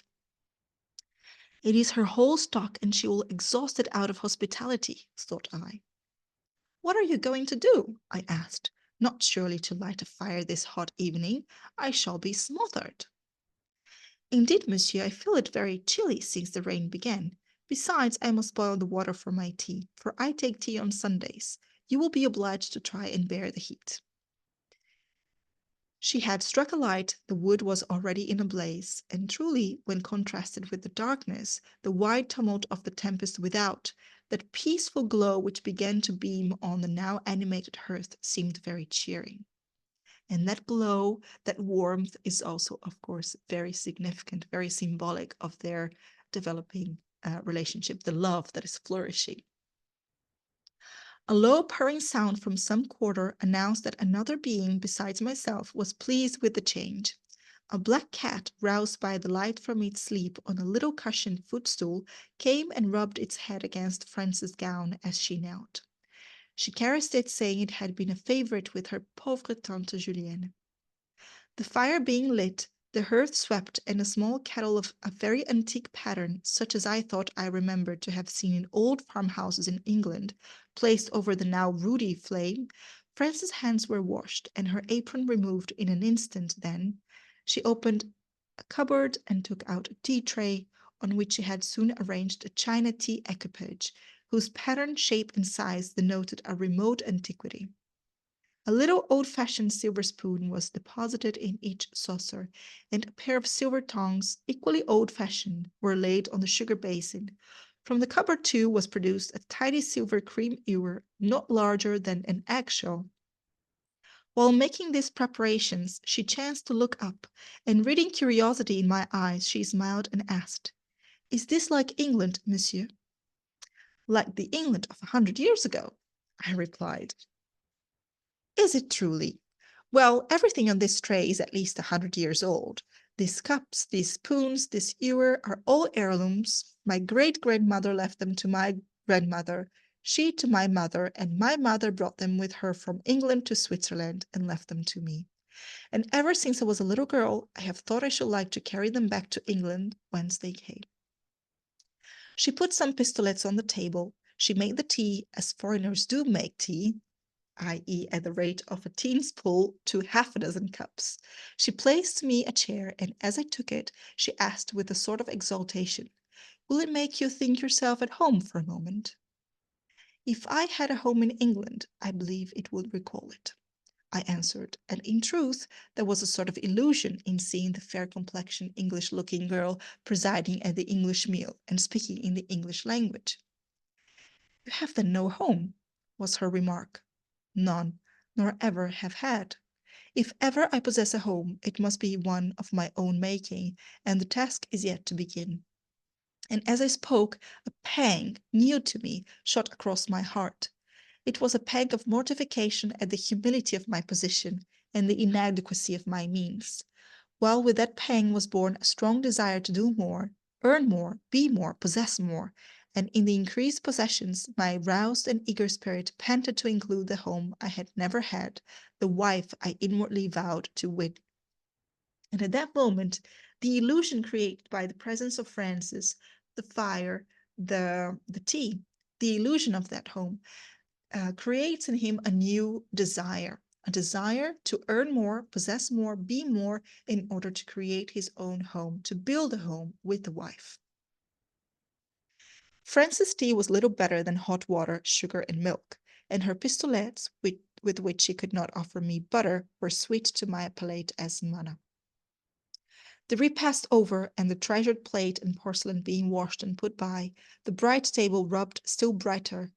It is her whole stock, and she will exhaust it out of hospitality, thought I. What are you going to do? I asked. Not surely to light a fire this hot evening. I shall be smothered. Indeed, monsieur, I feel it very chilly since the rain began. Besides, I must boil the water for my tea, for I take tea on Sundays. You will be obliged to try and bear the heat. She had struck a light, the wood was already in a blaze, and truly, when contrasted with the darkness, the wide tumult of the tempest without, that peaceful glow which began to beam on the now animated hearth seemed very cheering. And that glow, that warmth is also, of course, very significant, very symbolic of their developing relationship, the love that is flourishing. A low purring sound from some quarter announced that another being besides myself was pleased with the change. A black cat, roused by the light from its sleep on a little cushioned footstool, came and rubbed its head against Frances' gown as she knelt. She caressed it, saying it had been a favorite with her pauvre tante Julienne. The fire being lit, the hearth swept, and a small kettle of a very antique pattern, such as I thought I remembered to have seen in old farmhouses in England, placed over the now ruddy flame. Frances' hands were washed, and her apron removed in an instant. Then she opened a cupboard and took out a tea tray, on which she had soon arranged a china tea equipage, whose pattern, shape, and size denoted a remote antiquity. A little old-fashioned silver spoon was deposited in each saucer, and a pair of silver tongs, equally old-fashioned, were laid on the sugar basin. From the cupboard, too, was produced a tiny silver cream ewer, not larger than an eggshell. While making these preparations, she chanced to look up, and reading curiosity in my eyes, she smiled and asked, "Is this like England, monsieur?" "Like the England of 100 years ago," I replied. "Is it truly? Well, everything on this tray is at least 100 years old. These cups, these spoons, this ewer are all heirlooms. My great-grandmother left them to my grandmother, she to my mother, and my mother brought them with her from England to Switzerland and left them to me. And ever since I was a little girl, I have thought I should like to carry them back to England, whence they came." She put some pistolets on the table. She made the tea, as foreigners do make tea, i.e., at the rate of a teaspoonful to half a dozen cups. She placed me a chair, and as I took it, she asked with a sort of exultation, "Will it make you think yourself at home for a moment?" "If I had a home in England, I believe it would recall it," I answered, and in truth, there was a sort of illusion in seeing the fair-complexioned English-looking girl presiding at the English meal and speaking in the English language. "You have then no home," was her remark. "None, nor ever have had. If ever I possess a home, it must be one of my own making, and the task is yet to begin." And as I spoke, a pang, new to me, shot across my heart. It was a pang of mortification at the humility of my position, and the inadequacy of my means, while with that pang was born a strong desire to do more, earn more, be more, possess more, and in the increased possessions, my roused and eager spirit panted to include the home I had never had, the wife I inwardly vowed to win. And at that moment, the illusion created by the presence of Francis, the fire, the tea, the illusion of that home, creates in him a desire to earn more, possess more, be more, in order to create his own home, to build a home with the wife. Frances' tea was little better than hot water, sugar, and milk, and her pistolets, with which she could not offer me butter, were sweet to my palate as manna. The repast over, and the treasured plate and porcelain being washed and put by, the bright table rubbed still brighter,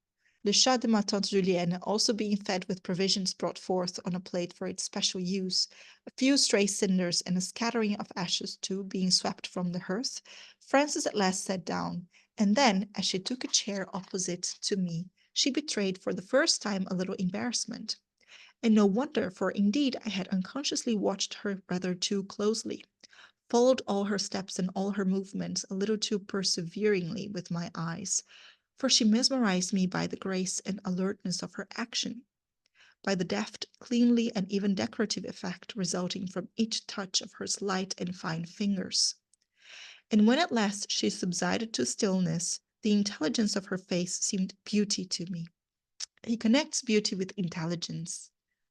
le chat de ma tante Julienne also being fed with provisions brought forth on a plate for its special use, a few stray cinders and a scattering of ashes too being swept from the hearth, Frances at last sat down, and then, as she took a chair opposite to me, she betrayed for the first time a little embarrassment. And no wonder, for indeed I had unconsciously watched her rather too closely, followed all her steps and all her movements a little too perseveringly with my eyes, for she mesmerized me by the grace and alertness of her action, by the deft, cleanly, and even decorative effect resulting from each touch of her slight and fine fingers. And when at last she subsided to stillness, the intelligence of her face seemed beauty to me. He connects beauty with intelligence,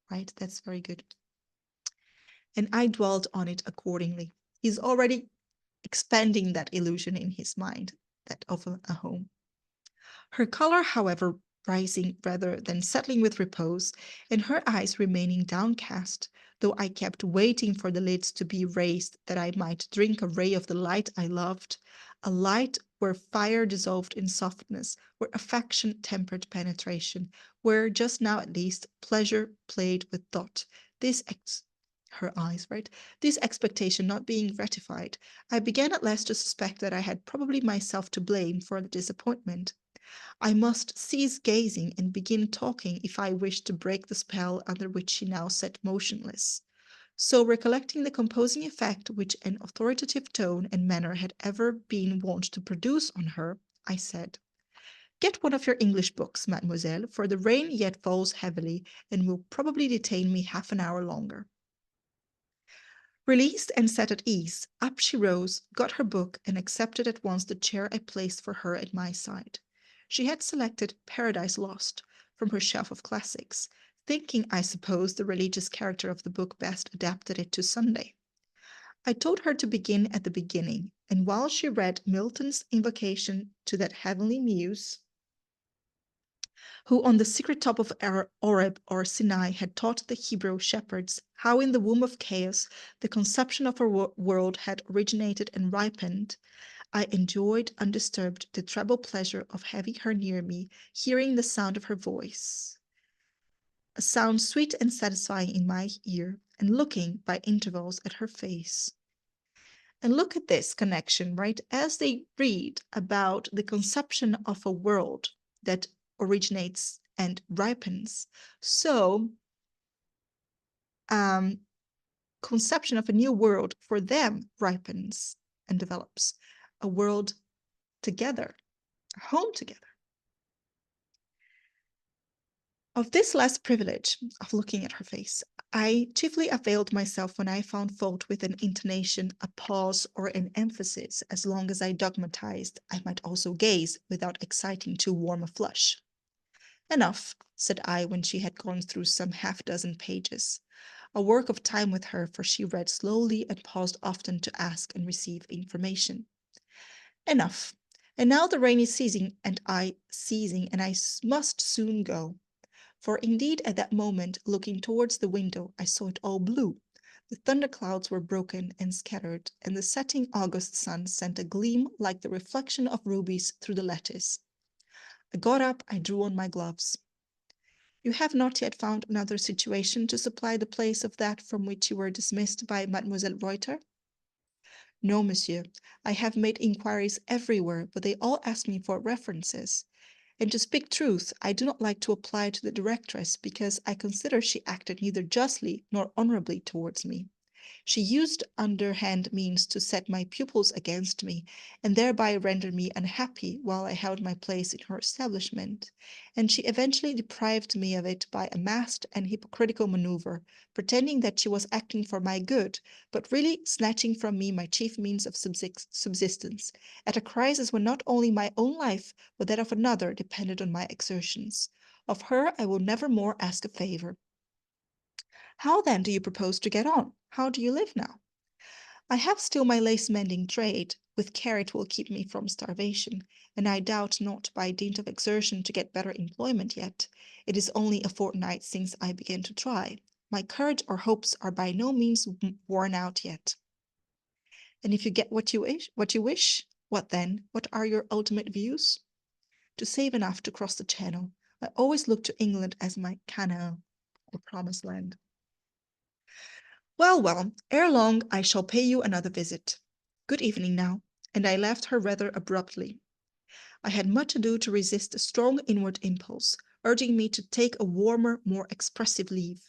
right? That's very good. And I dwelt on it accordingly. He's already expanding that illusion in his mind, that of a home. Her color, however, rising rather than settling with repose, and her eyes remaining downcast, though I kept waiting for the lids to be raised that I might drink a ray of the light I loved, a light where fire dissolved in softness, where affection tempered penetration, where, just now at least, pleasure played with thought. This her eyes, right? This expectation not being gratified, I began at last to suspect that I had probably myself to blame for the disappointment. I must cease gazing and begin talking if I wished to break the spell under which she now sat motionless. So, recollecting the composing effect which an authoritative tone and manner had ever been wont to produce on her, I said, "Get one of your English books, mademoiselle, for the rain yet falls heavily, and will probably detain me half an hour longer." Released and set at ease, up she rose, got her book, and accepted at once the chair I placed for her at my side. She had selected Paradise Lost from her shelf of classics, thinking, I suppose, the religious character of the book best adapted it to Sunday. I told her to begin at the beginning, and while she read Milton's invocation to that heavenly muse, who on the secret top of Oreb or Sinai had taught the Hebrew shepherds how in the womb of chaos the conception of a world had originated and ripened, I enjoyed undisturbed the treble pleasure of having her near me, hearing the sound of her voice, a sound sweet and satisfying in my ear, and looking by intervals at her face. And look at this connection, right? As they read about the conception of a world that originates and ripens, so conception of a new world for them ripens and develops, a world together, a home together. Of this last privilege of looking at her face, I chiefly availed myself when I found fault with an intonation, a pause, or an emphasis. As long as I dogmatized, I might also gaze without exciting too warm a flush. "Enough," said I when she had gone through some half-dozen pages. A work of time with her, for she read slowly and paused often to ask and receive information. "Enough. And now the rain is ceasing, and I must soon go." For indeed at that moment, looking towards the window, I saw it all blue. The thunderclouds were broken and scattered, and the setting August sun sent a gleam like the reflection of rubies through the lattice. I got up, I drew on my gloves. "You have not yet found another situation to supply the place of that from which you were dismissed by Mademoiselle Reuter?" "No, monsieur. I have made inquiries everywhere, but they all ask me for references. And to speak truth, I do not like to apply to the directress because I consider she acted neither justly nor honorably towards me. She used underhand means to set my pupils against me, and thereby render me unhappy while I held my place in her establishment. And she eventually deprived me of it by a masked and hypocritical maneuver, pretending that she was acting for my good, but really snatching from me my chief means of subsistence, at a crisis when not only my own life, but that of another depended on my exertions. Of her I will never more ask a favor. How then do you propose to get on? How do you live now? I have still my lace mending trade. With care it will keep me from starvation, and I doubt not by dint of exertion to get better employment yet. It is only a fortnight since I began to try. My courage or hopes are by no means worn out yet. And if you get what you wish, what then? What are your ultimate views? To save enough to cross the Channel. I always look to England as my Canaan, or promised land. Well, well, ere long I shall pay you another visit. Good evening now. And I left her rather abruptly. I had much ado to resist a strong inward impulse, urging me to take a warmer, more expressive leave.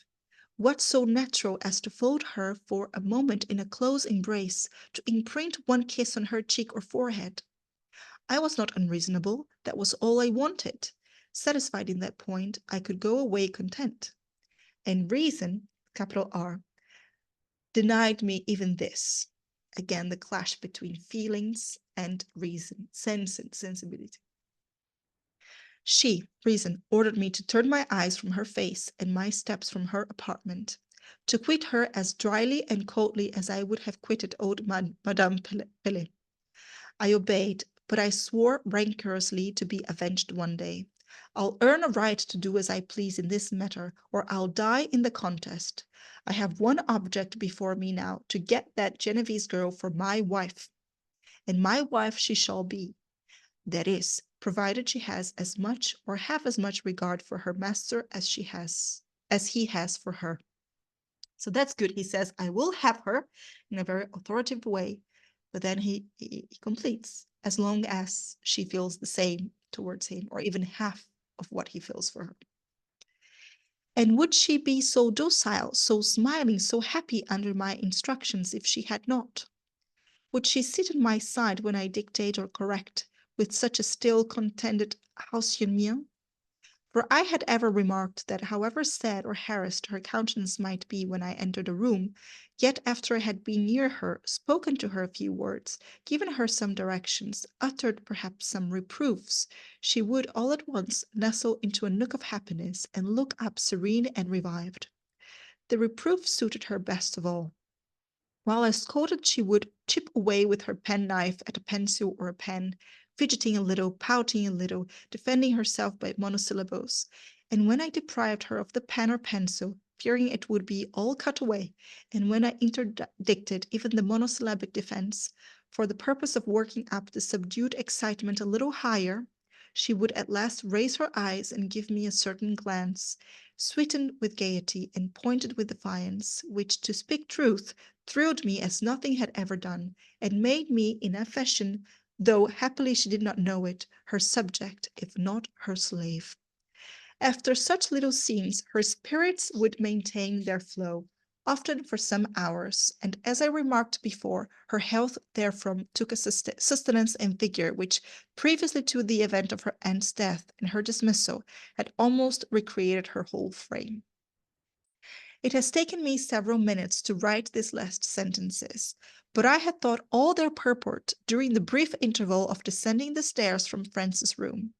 What so natural as to fold her for a moment in a close embrace, to imprint one kiss on her cheek or forehead? I was not unreasonable, that was all I wanted. Satisfied in that point, I could go away content. And reason, capital R, denied me even this. Again, the clash between feelings and reason, sense and sensibility. She, reason, ordered me to turn my eyes from her face and my steps from her apartment, to quit her as dryly and coldly as I would have quitted old Madame Pelet. I obeyed, but I swore rancorously to be avenged one day. I'll earn a right to do as I please in this matter, or I'll die in the contest. I have one object before me now, to get that Genevese girl for my wife. And my wife she shall be. That is, provided she has as much or half as much regard for her master as he has for her. So that's good. He says, I will have her in a very authoritative way, but then he completes, as long as she feels the same towards him, or even half of what he feels for her. And would she be so docile, so smiling, so happy under my instructions if she had not? Would she sit at my side when I dictate or correct, with such a still contented halcyon mien? For I had ever remarked that however sad or harassed her countenance might be when I entered a room, yet after I had been near her, spoken to her a few words, given her some directions, uttered perhaps some reproofs, she would all at once nestle into a nook of happiness and look up serene and revived. The reproof suited her best of all. While I scolded, she would chip away with her penknife at a pencil or a pen, fidgeting a little, pouting a little, defending herself by monosyllables. And when I deprived her of the pen or pencil, fearing it would be all cut away, and when I interdicted even the monosyllabic defense, for the purpose of working up the subdued excitement a little higher, she would at last raise her eyes and give me a certain glance, sweetened with gaiety and pointed with defiance, which, to speak truth, thrilled me as nothing had ever done, and made me, in a fashion, though happily she did not know it, her subject, if not her slave. After such little scenes, her spirits would maintain their flow, often for some hours, and as I remarked before, her health therefrom took a sustenance and vigor which, previously to the event of her aunt's death and her dismissal, had almost recreated her whole frame. It has taken me several minutes to write these last sentences, but I had thought all their purport during the brief interval of descending the stairs from Frances' room.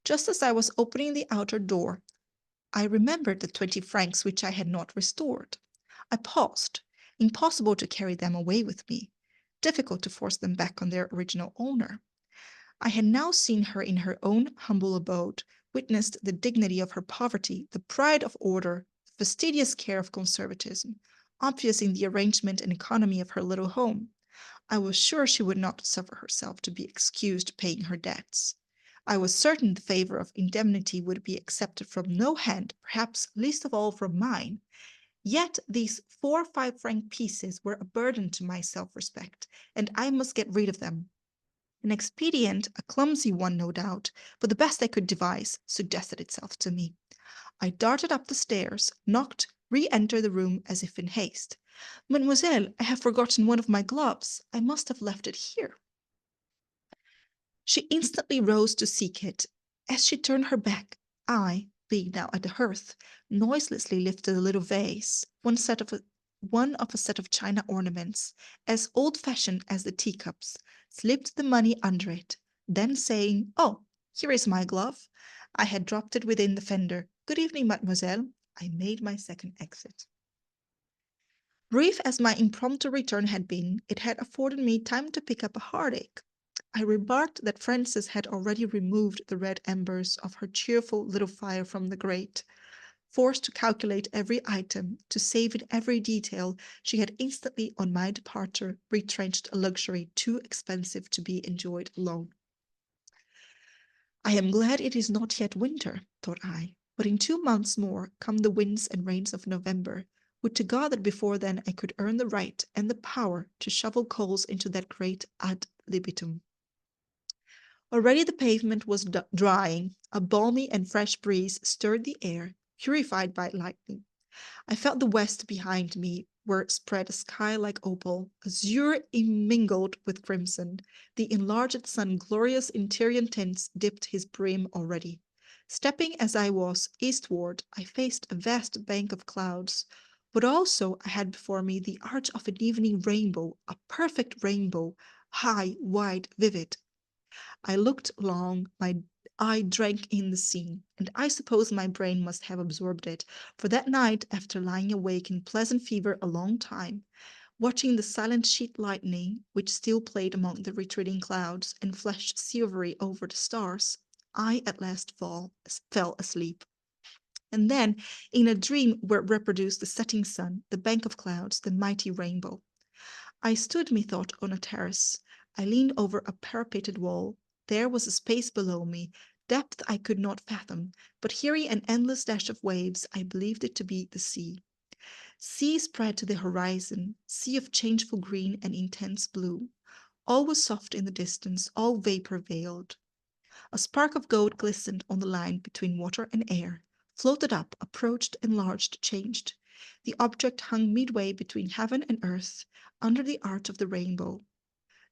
Just as I was opening the outer door, I remembered the 20 francs which I had not restored. I paused. Impossible to carry them away with me. Difficult to force them back on their original owner. I had now seen her in her own humble abode, witnessed the dignity of her poverty, the pride of order, the fastidious care of conservatism, obvious in the arrangement and economy of her little home. I was sure she would not suffer herself to be excused paying her debts. I was certain the favor of indemnity would be accepted from no hand, perhaps least of all from mine. Yet these 4 5 franc pieces were a burden to my self-respect, and I must get rid of them. An expedient, a clumsy one, no doubt, but the best I could devise, suggested itself to me. I darted up the stairs, knocked, re-entered the room as if in haste. Mademoiselle, I have forgotten one of my gloves. I must have left it here. She instantly rose to seek it. As she turned her back, I, being now at the hearth, noiselessly lifted a little vase, one of a set of china ornaments, as old-fashioned as the teacups, slipped the money under it, then saying, "Oh, here is my glove," I had dropped it within the fender. "Good evening, mademoiselle." I made my second exit. Brief as my impromptu return had been, it had afforded me time to pick up a heartache. I remarked that Frances had already removed the red embers of her cheerful little fire from the grate. Forced to calculate every item, to save in every detail, she had instantly, on my departure, retrenched a luxury too expensive to be enjoyed alone. I am glad it is not yet winter, thought I, but in 2 months more come the winds and rains of November. Would to God that before then I could earn the right and the power to shovel coals into that grate ad libitum. Already the pavement was drying. A balmy and fresh breeze stirred the air, purified by lightning. I felt the west behind me, where spread a sky like opal, azure immingled with crimson. The enlarged sun, glorious in Tyrian tints, dipped his brim already. Stepping as I was eastward, I faced a vast bank of clouds, but also I had before me the arch of an evening rainbow, a perfect rainbow, high, wide, vivid. I looked long, my eye drank in the scene, and I suppose my brain must have absorbed it, for that night, after lying awake in pleasant fever a long time, watching the silent sheet lightning, which still played among the retreating clouds and flashed silvery over the stars, I at last fell asleep. And then, in a dream were reproduced the setting sun, the bank of clouds, the mighty rainbow. I stood, methought, on a terrace. I leaned over a parapeted wall. There was a space below me, depth I could not fathom, but hearing an endless dash of waves, I believed it to be the sea. Sea spread to the horizon, sea of changeful green and intense blue. All was soft in the distance, all vapor veiled. A spark of gold glistened on the line between water and air, floated up, approached, enlarged, changed. The object hung midway between heaven and earth, under the arch of the rainbow.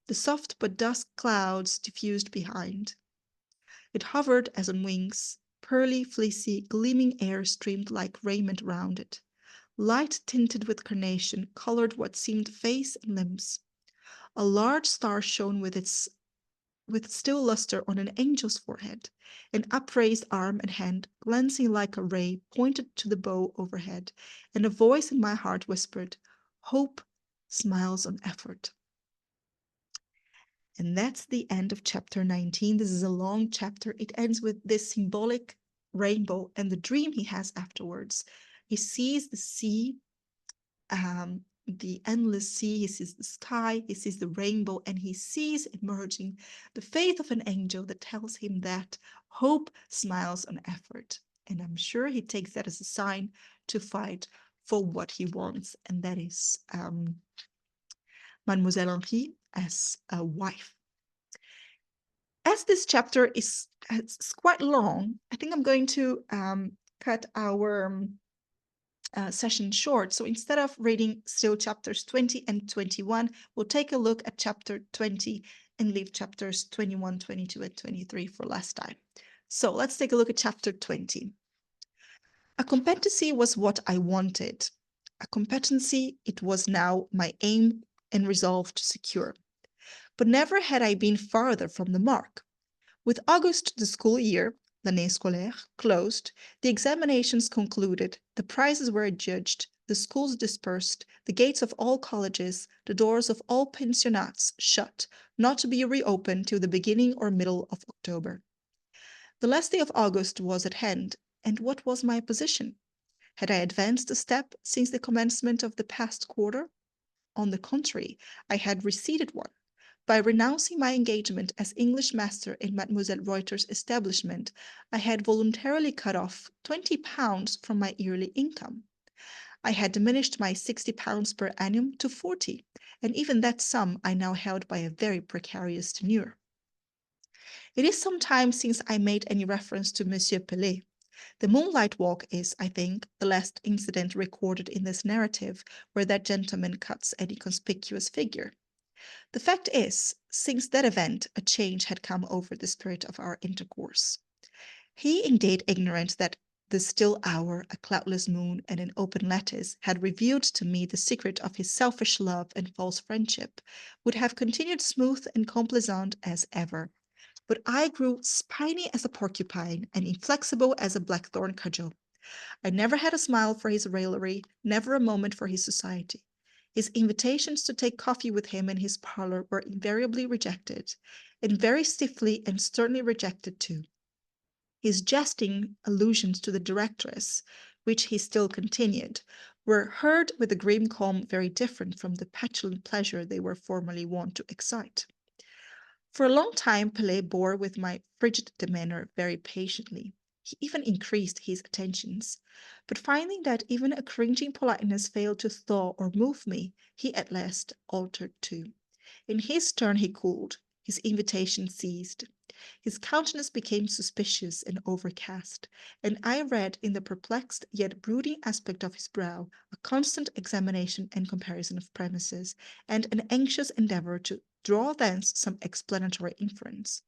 The soft but dusk clouds diffused behind. It hovered as on wings. Pearly, fleecy, gleaming air streamed like raiment round it. Light tinted with carnation colored what seemed face and limbs. A large star shone with still luster on an angel's forehead. An upraised arm and hand, glancing like a ray, pointed to the bow overhead, and a voice in my heart whispered, "Hope smiles on effort." And that's the end of chapter 19. This is a long chapter. It ends with this symbolic rainbow and the dream he has afterwards. He sees the sea, the endless sea, he sees the sky, he sees the rainbow, and he sees emerging the faith of an angel that tells him that hope smiles on effort. And I'm sure he takes that as a sign to fight for what he wants, and that is Mademoiselle Henri as a wife. As this chapter is quite long, I think I'm going to cut our session short. So instead of reading still chapters 20 and 21, we'll take a look at chapter 20 and leave chapters 21, 22, and 23 for last time. So let's take a look at chapter 20. A competency was what I wanted. A competency it was now my aim and resolve to secure. But never had I been farther from the mark. With August the school year, l'année scolaire, closed, the examinations concluded, the prizes were adjudged, the schools dispersed, the gates of all colleges, the doors of all pensionnats shut, not to be reopened till the beginning or middle of October. The last day of August was at hand, and what was my position? Had I advanced a step since the commencement of the past quarter? On the contrary, I had receded one. By renouncing my engagement as English master in Mademoiselle Reuter's establishment, I had voluntarily cut off £20 from my yearly income. I had diminished my £60 per annum to 40, and even that sum I now held by a very precarious tenure. It is some time since I made any reference to Monsieur Pelé. The moonlight walk is, I think, the last incident recorded in this narrative where that gentleman cuts any conspicuous figure. The fact is, since that event, a change had come over the spirit of our intercourse. He, indeed ignorant that the still hour, a cloudless moon, and an open lattice had revealed to me the secret of his selfish love and false friendship, would have continued smooth and complaisant as ever. But I grew spiny as a porcupine and inflexible as a blackthorn cudgel. I never had a smile for his raillery, never a moment for his society. His invitations to take coffee with him in his parlor were invariably rejected, and very stiffly and sternly rejected too. His jesting allusions to the directress, which he still continued, were heard with a grim calm very different from the petulant pleasure they were formerly wont to excite. For a long time Pelé bore with my frigid demeanor very patiently. He even increased his attentions. But finding that even a cringing politeness failed to thaw or move me, he at last altered too. In his turn he cooled, his invitation ceased. His countenance became suspicious and overcast, and I read in the perplexed yet brooding aspect of his brow a constant examination and comparison of premises, and an anxious endeavour to draw thence some explanatory inference.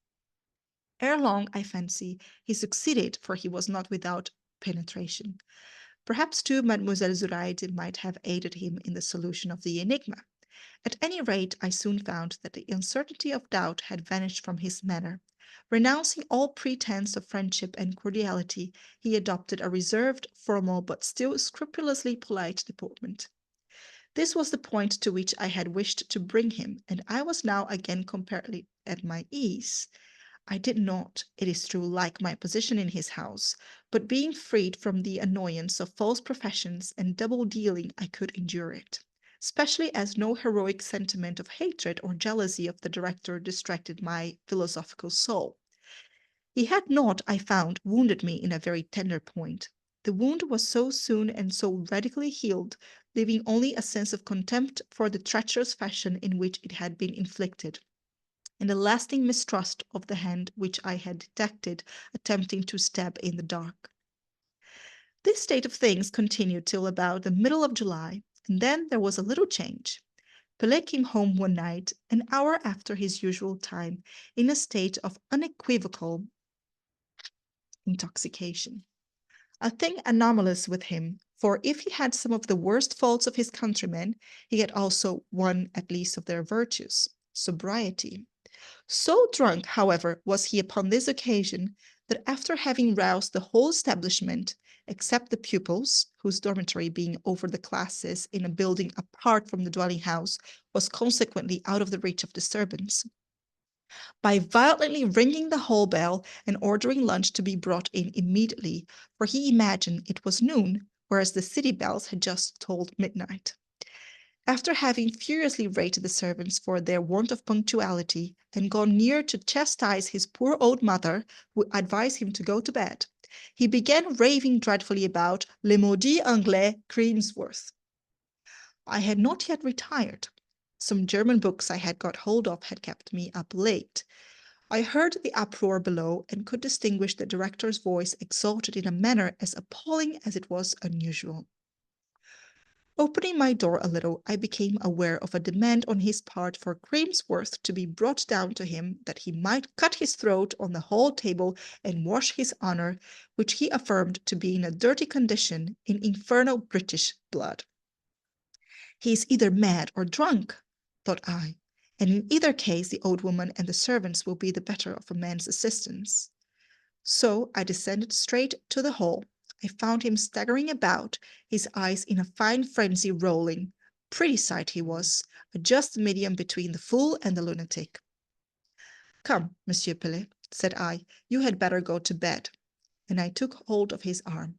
Ere long, I fancy, he succeeded, for he was not without penetration. Perhaps too Mademoiselle Zoraide might have aided him in the solution of the enigma. At any rate, I soon found that the uncertainty of doubt had vanished from his manner. Renouncing all pretence of friendship and cordiality, he adopted a reserved, formal, but still scrupulously polite deportment. This was the point to which I had wished to bring him, and I was now again comparatively at my ease. I did not, it is true, like my position in his house, but being freed from the annoyance of false professions and double dealing, I could endure it, especially as no heroic sentiment of hatred or jealousy of the director distracted my philosophical soul. He had not, I found, wounded me in a very tender point. The wound was so soon and so radically healed, leaving only a sense of contempt for the treacherous fashion in which it had been inflicted, and a lasting mistrust of the hand which I had detected attempting to stab in the dark. This state of things continued till about the middle of July, and then there was a little change. Pelé came home one night, an hour after his usual time, in a state of unequivocal intoxication. A thing anomalous with him, for if he had some of the worst faults of his countrymen, he had also one at least of their virtues, sobriety. So drunk, however, was he upon this occasion, that after having roused the whole establishment, except the pupils, whose dormitory being over the classes in a building apart from the dwelling house, was consequently out of the reach of disturbance, by violently ringing the hall bell and ordering lunch to be brought in immediately, for he imagined it was noon, whereas the city bells had just tolled midnight. After having furiously rated the servants for their want of punctuality, and gone near to chastise his poor old mother, who advised him to go to bed, he began raving dreadfully about le maudit anglais Creamsworth. I had not yet retired. Some German books I had got hold of had kept me up late. I heard the uproar below, and could distinguish the director's voice exalted in a manner as appalling as it was unusual. Opening my door a little, I became aware of a demand on his part for Creamsworth to be brought down to him, that he might cut his throat on the hall table and wash his honour, which he affirmed to be in a dirty condition, in infernal British blood. He is either mad or drunk, thought I, and in either case the old woman and the servants will be the better of a man's assistance. So I descended straight to the hall. I found him staggering about, his eyes in a fine frenzy rolling. Pretty sight he was, a just medium between the fool and the lunatic. Come, Monsieur Pelé, said I, you had better go to bed. And I took hold of his arm.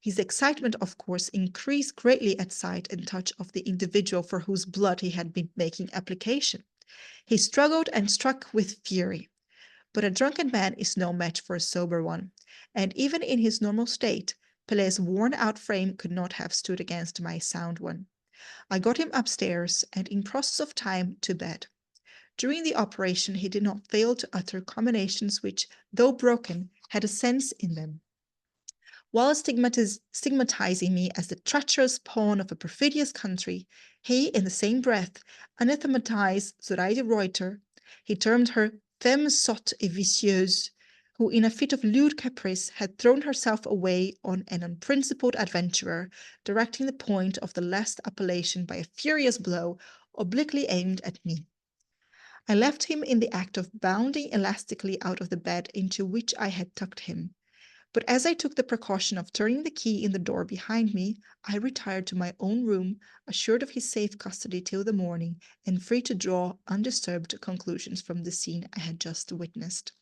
His excitement, of course, increased greatly at sight and touch of the individual for whose blood he had been making application. He struggled and struck with fury. But a drunken man is no match for a sober one, and even in his normal state, Pelé's worn-out frame could not have stood against my sound one. I got him upstairs, and in process of time to bed. During the operation, he did not fail to utter combinations which, though broken, had a sense in them. While stigmatizing me as the treacherous pawn of a perfidious country, he, in the same breath, anathematized Zoraide Reuter. He termed her femme sotte et vicieuse, who in a fit of lewd caprice had thrown herself away on an unprincipled adventurer, directing the point of the last appellation by a furious blow obliquely aimed at me. I left him in the act of bounding elastically out of the bed into which I had tucked him. But as I took the precaution of turning the key in the door behind me, I retired to my own room, assured of his safe custody till the morning, and free to draw undisturbed conclusions from the scene I had just witnessed.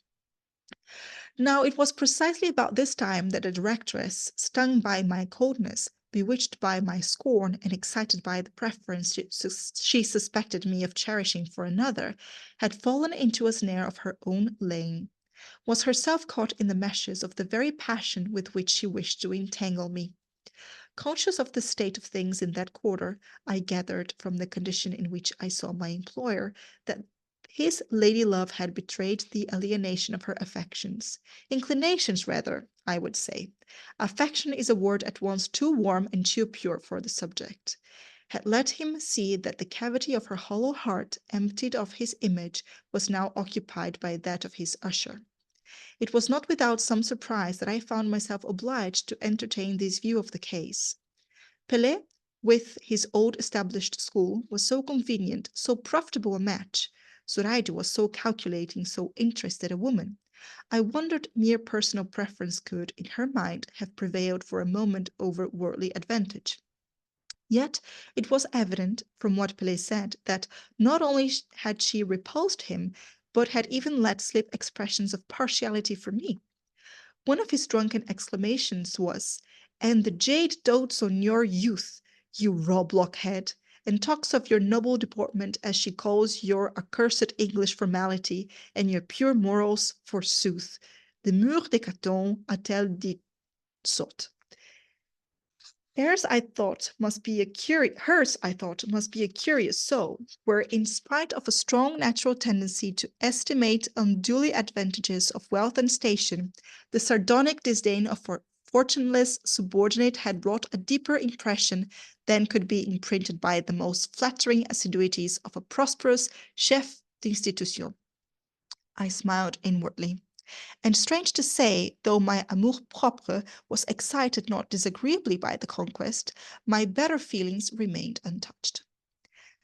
Now it was precisely about this time that the directress, stung by my coldness, bewitched by my scorn, and excited by the preference she suspected me of cherishing for another, had fallen into a snare of her own laying, was herself caught in the meshes of the very passion with which she wished to entangle me. Conscious of the state of things in that quarter, I gathered from the condition in which I saw my employer that his lady love had betrayed the alienation of her affections. Inclinations, rather, I would say. Affection is a word at once too warm and too pure for the subject. Had let him see that the cavity of her hollow heart, emptied of his image, was now occupied by that of his usher. It was not without some surprise that I found myself obliged to entertain this view of the case. Pelé, with his old established school, was so convenient, so profitable a match. Zoraide was so calculating, so interested a woman. I wondered mere personal preference could, in her mind, have prevailed for a moment over worldly advantage. Yet it was evident, from what Pelé said, that not only had she repulsed him, but had even let slip expressions of partiality for me. One of his drunken exclamations was, "And the jade dotes on your youth, you raw blockhead, and talks of your noble deportment as she calls your accursed English formality, and your pure morals, forsooth. The mur de Caton a-t-elle dit sot?" Hers, I thought, must be a curious soul, where, in spite of a strong natural tendency to estimate unduly advantages of wealth and station, the sardonic disdain of her fortuneless subordinate had wrought a deeper impression than could be imprinted by the most flattering assiduities of a prosperous chef d'institution. I smiled inwardly. And strange to say, though my amour-propre was excited not disagreeably by the conquest, my better feelings remained untouched.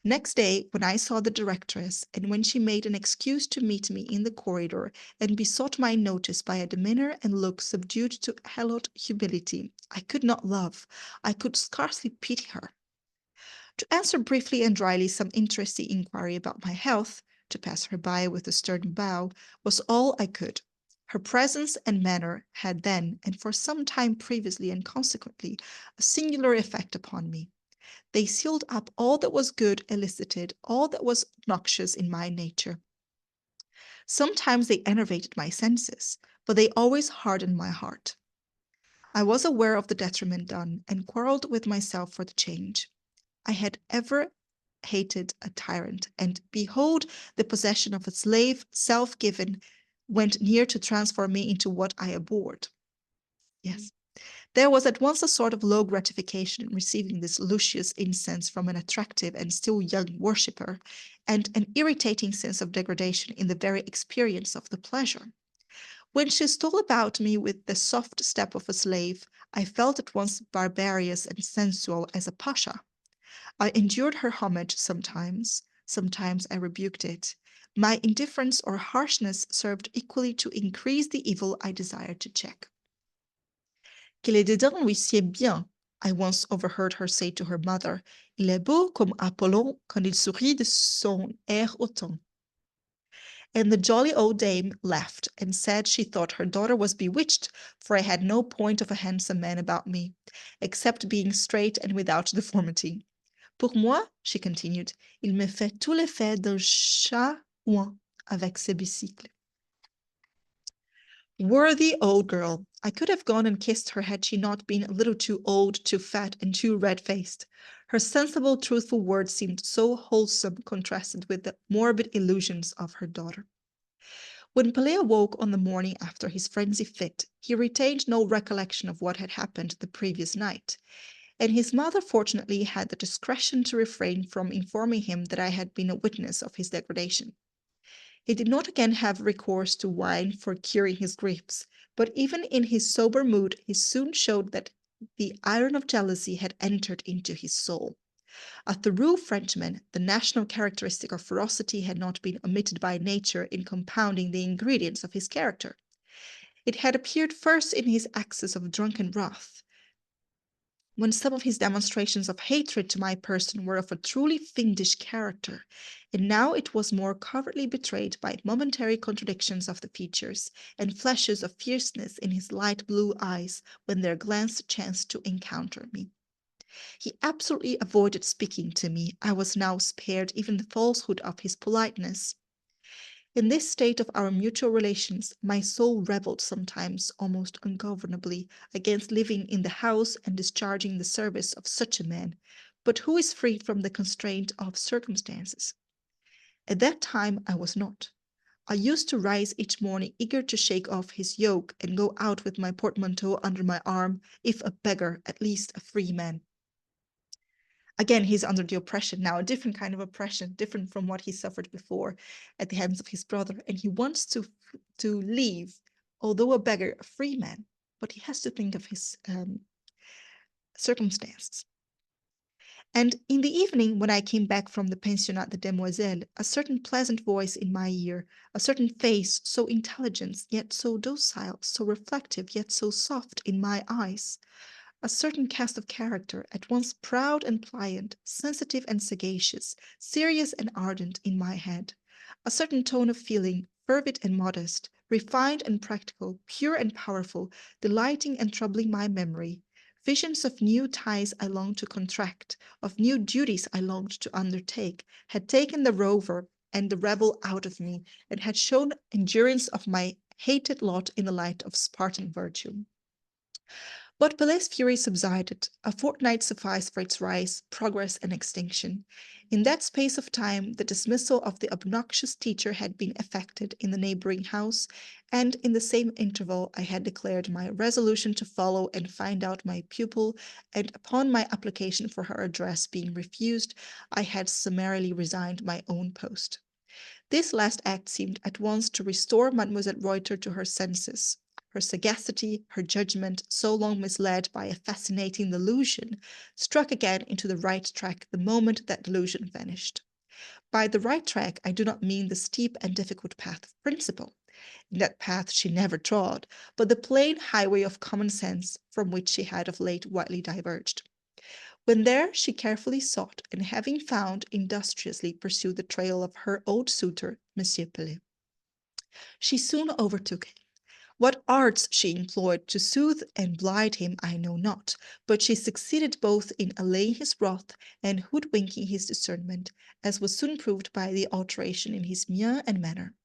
Next day, when I saw the directress, and when she made an excuse to meet me in the corridor, and besought my notice by a demeanor and look subdued to hallowed humility, I could not love, I could scarcely pity her. To answer briefly and dryly some interesting inquiry about my health, to pass her by with a stern bow, was all I could. Her presence and manner had then, and for some time previously and consequently, a singular effect upon me. They sealed up all that was good elicited, all that was noxious in my nature. Sometimes they enervated my senses, but they always hardened my heart. I was aware of the detriment done, and quarreled with myself for the change. I had ever hated a tyrant, and behold, the possession of a slave, self-given, went near to transform me into what I abhorred. Yes, there was at once a sort of low gratification in receiving this luscious incense from an attractive and still young worshipper, and an irritating sense of degradation in the very experience of the pleasure. When she stole about me with the soft step of a slave, I felt at once barbarous and sensual as a pasha. I endured her homage sometimes, sometimes I rebuked it. My indifference or harshness served equally to increase the evil I desired to check. Que les dédains lui sied bien, I once overheard her say to her mother. Il est beau comme Apollon quand il sourit de son air hautain. And the jolly old dame laughed and said she thought her daughter was bewitched, for I had no point of a handsome man about me, except being straight and without deformity. Pour moi, she continued, il me fait tout l'effet d'un chahouin avec ses bicycles. Worthy old girl. I could have gone and kissed her had she not been a little too old, too fat, and too red-faced. Her sensible, truthful words seemed so wholesome contrasted with the morbid illusions of her daughter. When Pelé awoke on the morning after his frenzy fit, he retained no recollection of what had happened the previous night, and his mother fortunately had the discretion to refrain from informing him that I had been a witness of his degradation. He did not again have recourse to wine for curing his griefs, but even in his sober mood he soon showed that the iron of jealousy had entered into his soul. A thorough Frenchman, the national characteristic of ferocity had not been omitted by nature in compounding the ingredients of his character. It had appeared first in his access of drunken wrath, when some of his demonstrations of hatred to my person were of a truly fiendish character, and now it was more covertly betrayed by momentary contradictions of the features and flashes of fierceness in his light blue eyes when their glance chanced to encounter me. He absolutely avoided speaking to me. I was now spared even the falsehood of his politeness. In this state of our mutual relations, my soul rebelled sometimes almost ungovernably against living in the house and discharging the service of such a man, but who is free from the constraint of circumstances? At that time I was not. I used to rise each morning eager to shake off his yoke and go out with my portmanteau under my arm, if a beggar, at least a free man. Again, he's under the oppression now, a different kind of oppression, different from what he suffered before at the hands of his brother. And he wants to leave, although a beggar, a free man, but he has to think of his circumstances. And in the evening, when I came back from the Pensionnat de Demoiselles, a certain pleasant voice in my ear, a certain face so intelligent yet so docile, so reflective yet so soft in my eyes, a certain cast of character, at once proud and pliant, sensitive and sagacious, serious and ardent in my head, a certain tone of feeling, fervid and modest, refined and practical, pure and powerful, delighting and troubling my memory, visions of new ties I longed to contract, of new duties I longed to undertake, had taken the rover and the rebel out of me, and had shown endurance of my hated lot in the light of Spartan virtue. But Pelé's fury subsided. A fortnight sufficed for its rise, progress, and extinction. In that space of time, the dismissal of the obnoxious teacher had been effected in the neighboring house, and in the same interval I had declared my resolution to follow and find out my pupil, and upon my application for her address being refused, I had summarily resigned my own post. This last act seemed at once to restore Mademoiselle Reuter to her senses. Her sagacity, her judgment, so long misled by a fascinating delusion, struck again into the right track the moment that delusion vanished. By the right track, I do not mean the steep and difficult path of principle. In that path she never trod, but the plain highway of common sense, from which she had of late widely diverged. When there, she carefully sought, and having found, industriously pursued the trail of her old suitor, Monsieur Pelet. She soon overtook him. What arts she employed to soothe and blind him I know not, but she succeeded both in allaying his wrath and hoodwinking his discernment, as was soon proved by the alteration in his mien and manner.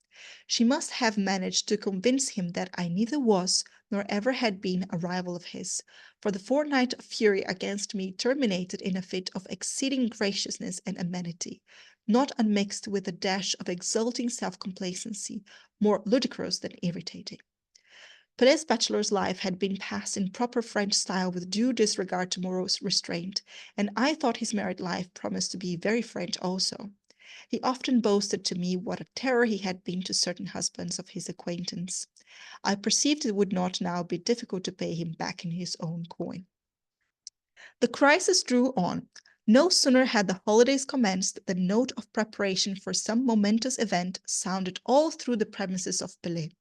She must have managed to convince him that I neither was, nor ever had been, a rival of his, for the fortnight of fury against me terminated in a fit of exceeding graciousness and amenity, not unmixed with a dash of exulting self-complacency, more ludicrous than irritating. Pelet's bachelor's life had been passed in proper French style with due disregard to moral restraint, and I thought his married life promised to be very French also. He often boasted to me what a terror he had been to certain husbands of his acquaintance. I perceived it would not now be difficult to pay him back in his own coin. The crisis drew on. No sooner had the holidays commenced than the note of preparation for some momentous event sounded all through the premises of Pelet.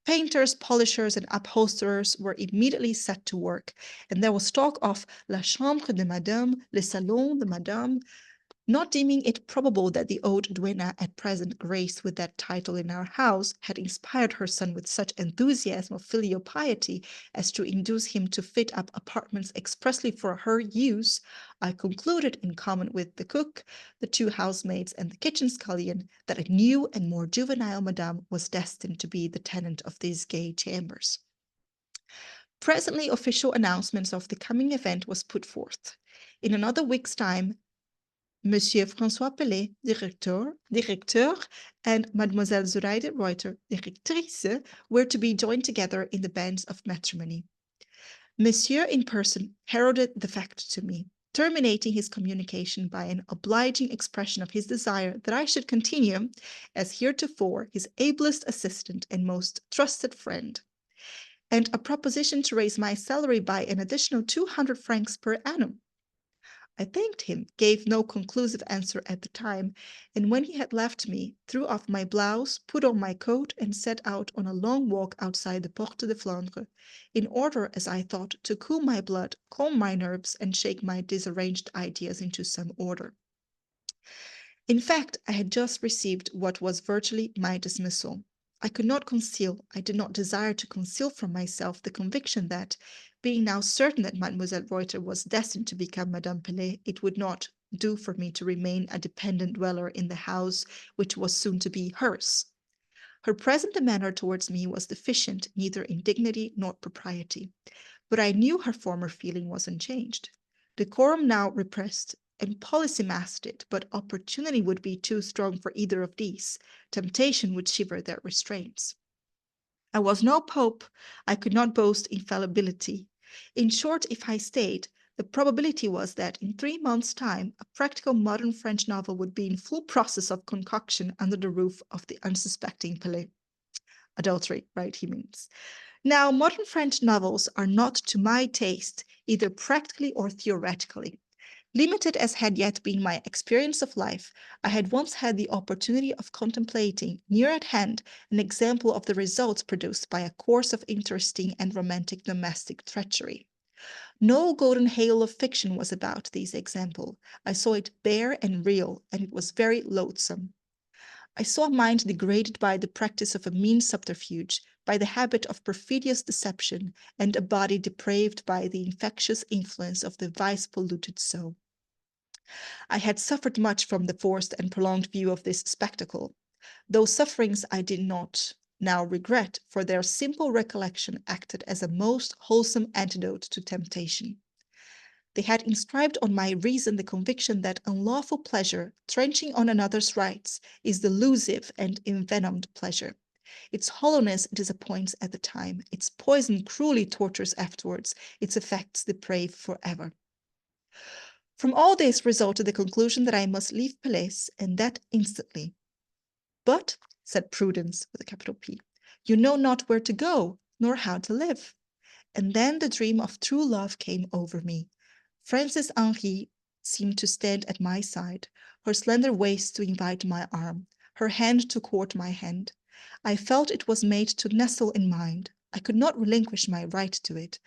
Painters, polishers, and upholsterers were immediately set to work, and there was talk of la chambre de madame, le salon de madame, Not deeming it probable that the old duenna at present graced with that title in our house had inspired her son with such enthusiasm of filial piety as to induce him to fit up apartments expressly for her use, I concluded, in common with the cook, the two housemaids, and the kitchen scullion, that a new and more juvenile madame was destined to be the tenant of these gay chambers. Presently, official announcements of the coming event was put forth. In another week's time, Monsieur François Pellet, directeur, and Mademoiselle Zoraide Reuter, directrice, were to be joined together in the bands of matrimony. Monsieur in person heralded the fact to me, terminating his communication by an obliging expression of his desire that I should continue, as heretofore, his ablest assistant and most trusted friend, and a proposition to raise my salary by an additional 200 francs per annum. I thanked him, gave no conclusive answer at the time, and when he had left me, threw off my blouse, put on my coat, and set out on a long walk outside the Porte de Flandre, in order, as I thought, to cool my blood, calm my nerves, and shake my disarranged ideas into some order. In fact, I had just received what was virtually my dismissal. I could not conceal, I did not desire to conceal from myself the conviction that, being now certain that Mademoiselle Reuter was destined to become Madame Pelet, it would not do for me to remain a dependent dweller in the house which was soon to be hers. Her present demeanour towards me was deficient neither in dignity nor propriety, but I knew her former feeling was unchanged. Decorum now repressed, and policy masked it, but opportunity would be too strong for either of these. Temptation would shiver their restraints. I was no pope. I could not boast infallibility. In short, if I stayed, the probability was that in 3 months' time a practical modern French novel would be in full process of concoction under the roof of the unsuspecting Pelé. Adultery, right, he means. Now, modern French novels are not to my taste, either practically or theoretically. Limited as had yet been my experience of life, I had once had the opportunity of contemplating, near at hand, an example of the results produced by a course of interesting and romantic domestic treachery. No golden hail of fiction was about this example. I saw it bare and real, and it was very loathsome. I saw a mind degraded by the practice of a mean subterfuge, by the habit of perfidious deception, and a body depraved by the infectious influence of the vice-polluted soul. I had suffered much from the forced and prolonged view of this spectacle. Those sufferings I did not now regret, for their simple recollection acted as a most wholesome antidote to temptation. They had inscribed on my reason the conviction that unlawful pleasure, trenching on another's rights, is delusive and envenomed pleasure. Its hollowness disappoints at the time, its poison cruelly tortures afterwards, its effects deprave forever. From all this resulted the conclusion that I must leave Palais, and that instantly. But, said Prudence, with a capital P, you know not where to go, nor how to live. And then the dream of true love came over me. Frances Henri seemed to stand at my side, her slender waist to invite my arm, her hand to court my hand. I felt it was made to nestle in mine. I could not relinquish my right to it,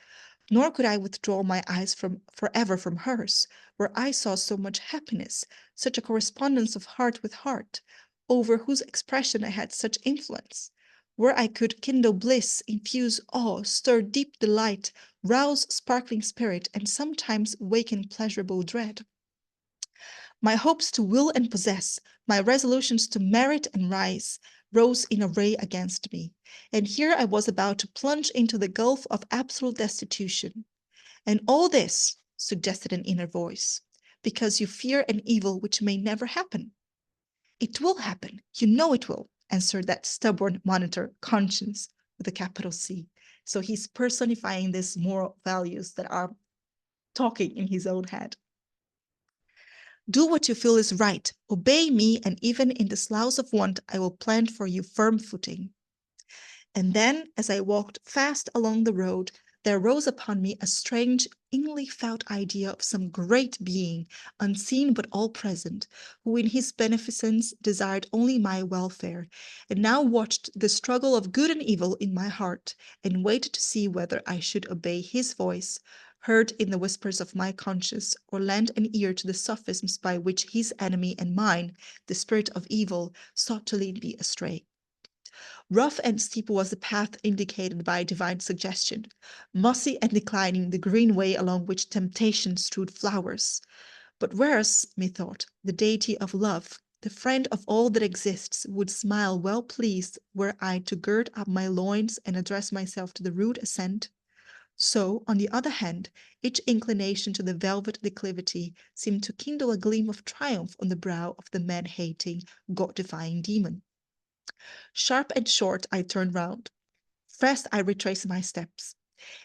nor could I withdraw my eyes forever from hers, where I saw so much happiness, such a correspondence of heart with heart, over whose expression I had such influence, where I could kindle bliss, infuse awe, stir deep delight, rouse sparkling spirit, and sometimes waken pleasurable dread. My hopes to will and possess, my resolutions to merit and rise, rose in array against me, and here I was about to plunge into the gulf of absolute destitution. And all this, suggested an inner voice, because you fear an evil which may never happen. It will happen, you know it will, answered that stubborn monitor, conscience, with a capital C. So he's personifying these moral values that are talking in his own head. Do what you feel is right. Obey me, and even in the sloughs of want, I will plant for you firm footing. And then, as I walked fast along the road, there rose upon me a strange, inly felt idea of some great being, unseen but all present, who in his beneficence desired only my welfare, and now watched the struggle of good and evil in my heart, and waited to see whether I should obey his voice, heard in the whispers of my conscience, or lend an ear to the sophisms by which his enemy and mine, the spirit of evil, sought to lead me astray. Rough and steep was the path indicated by divine suggestion, mossy and declining the green way along which temptation strewed flowers. But whereas, methought, the deity of love, the friend of all that exists, would smile well pleased were I to gird up my loins and address myself to the rude ascent, so, on the other hand, each inclination to the velvet declivity seemed to kindle a gleam of triumph on the brow of the man-hating, God-defying demon. Sharp and short I turned round. Fast I retraced my steps.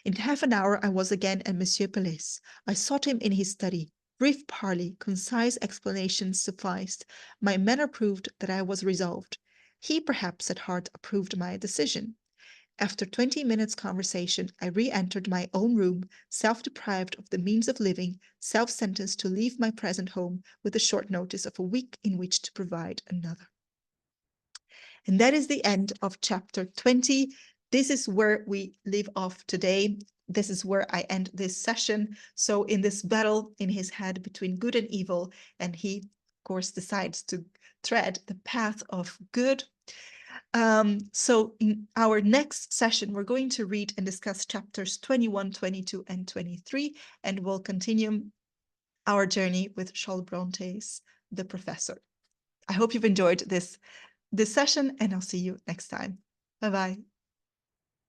In half an hour I was again at Monsieur Pelet's. I sought him in his study. Brief parley, concise explanations sufficed. My manner proved that I was resolved. He perhaps at heart approved my decision. After 20 minutes' conversation, I re-entered my own room, self-deprived of the means of living, self-sentenced to leave my present home with a short notice of a week in which to provide another. And that is the end of chapter 20. This is where we leave off today. This is where I end this session. So in this battle in his head between good and evil, and he, of course, decides to tread the path of good. So in our next session, we're going to read and discuss chapters 21, 22, and 23, and we'll continue our journey with Charlotte Bronte's The Professor. I hope you've enjoyed this session, and I'll see you next time. Bye-bye.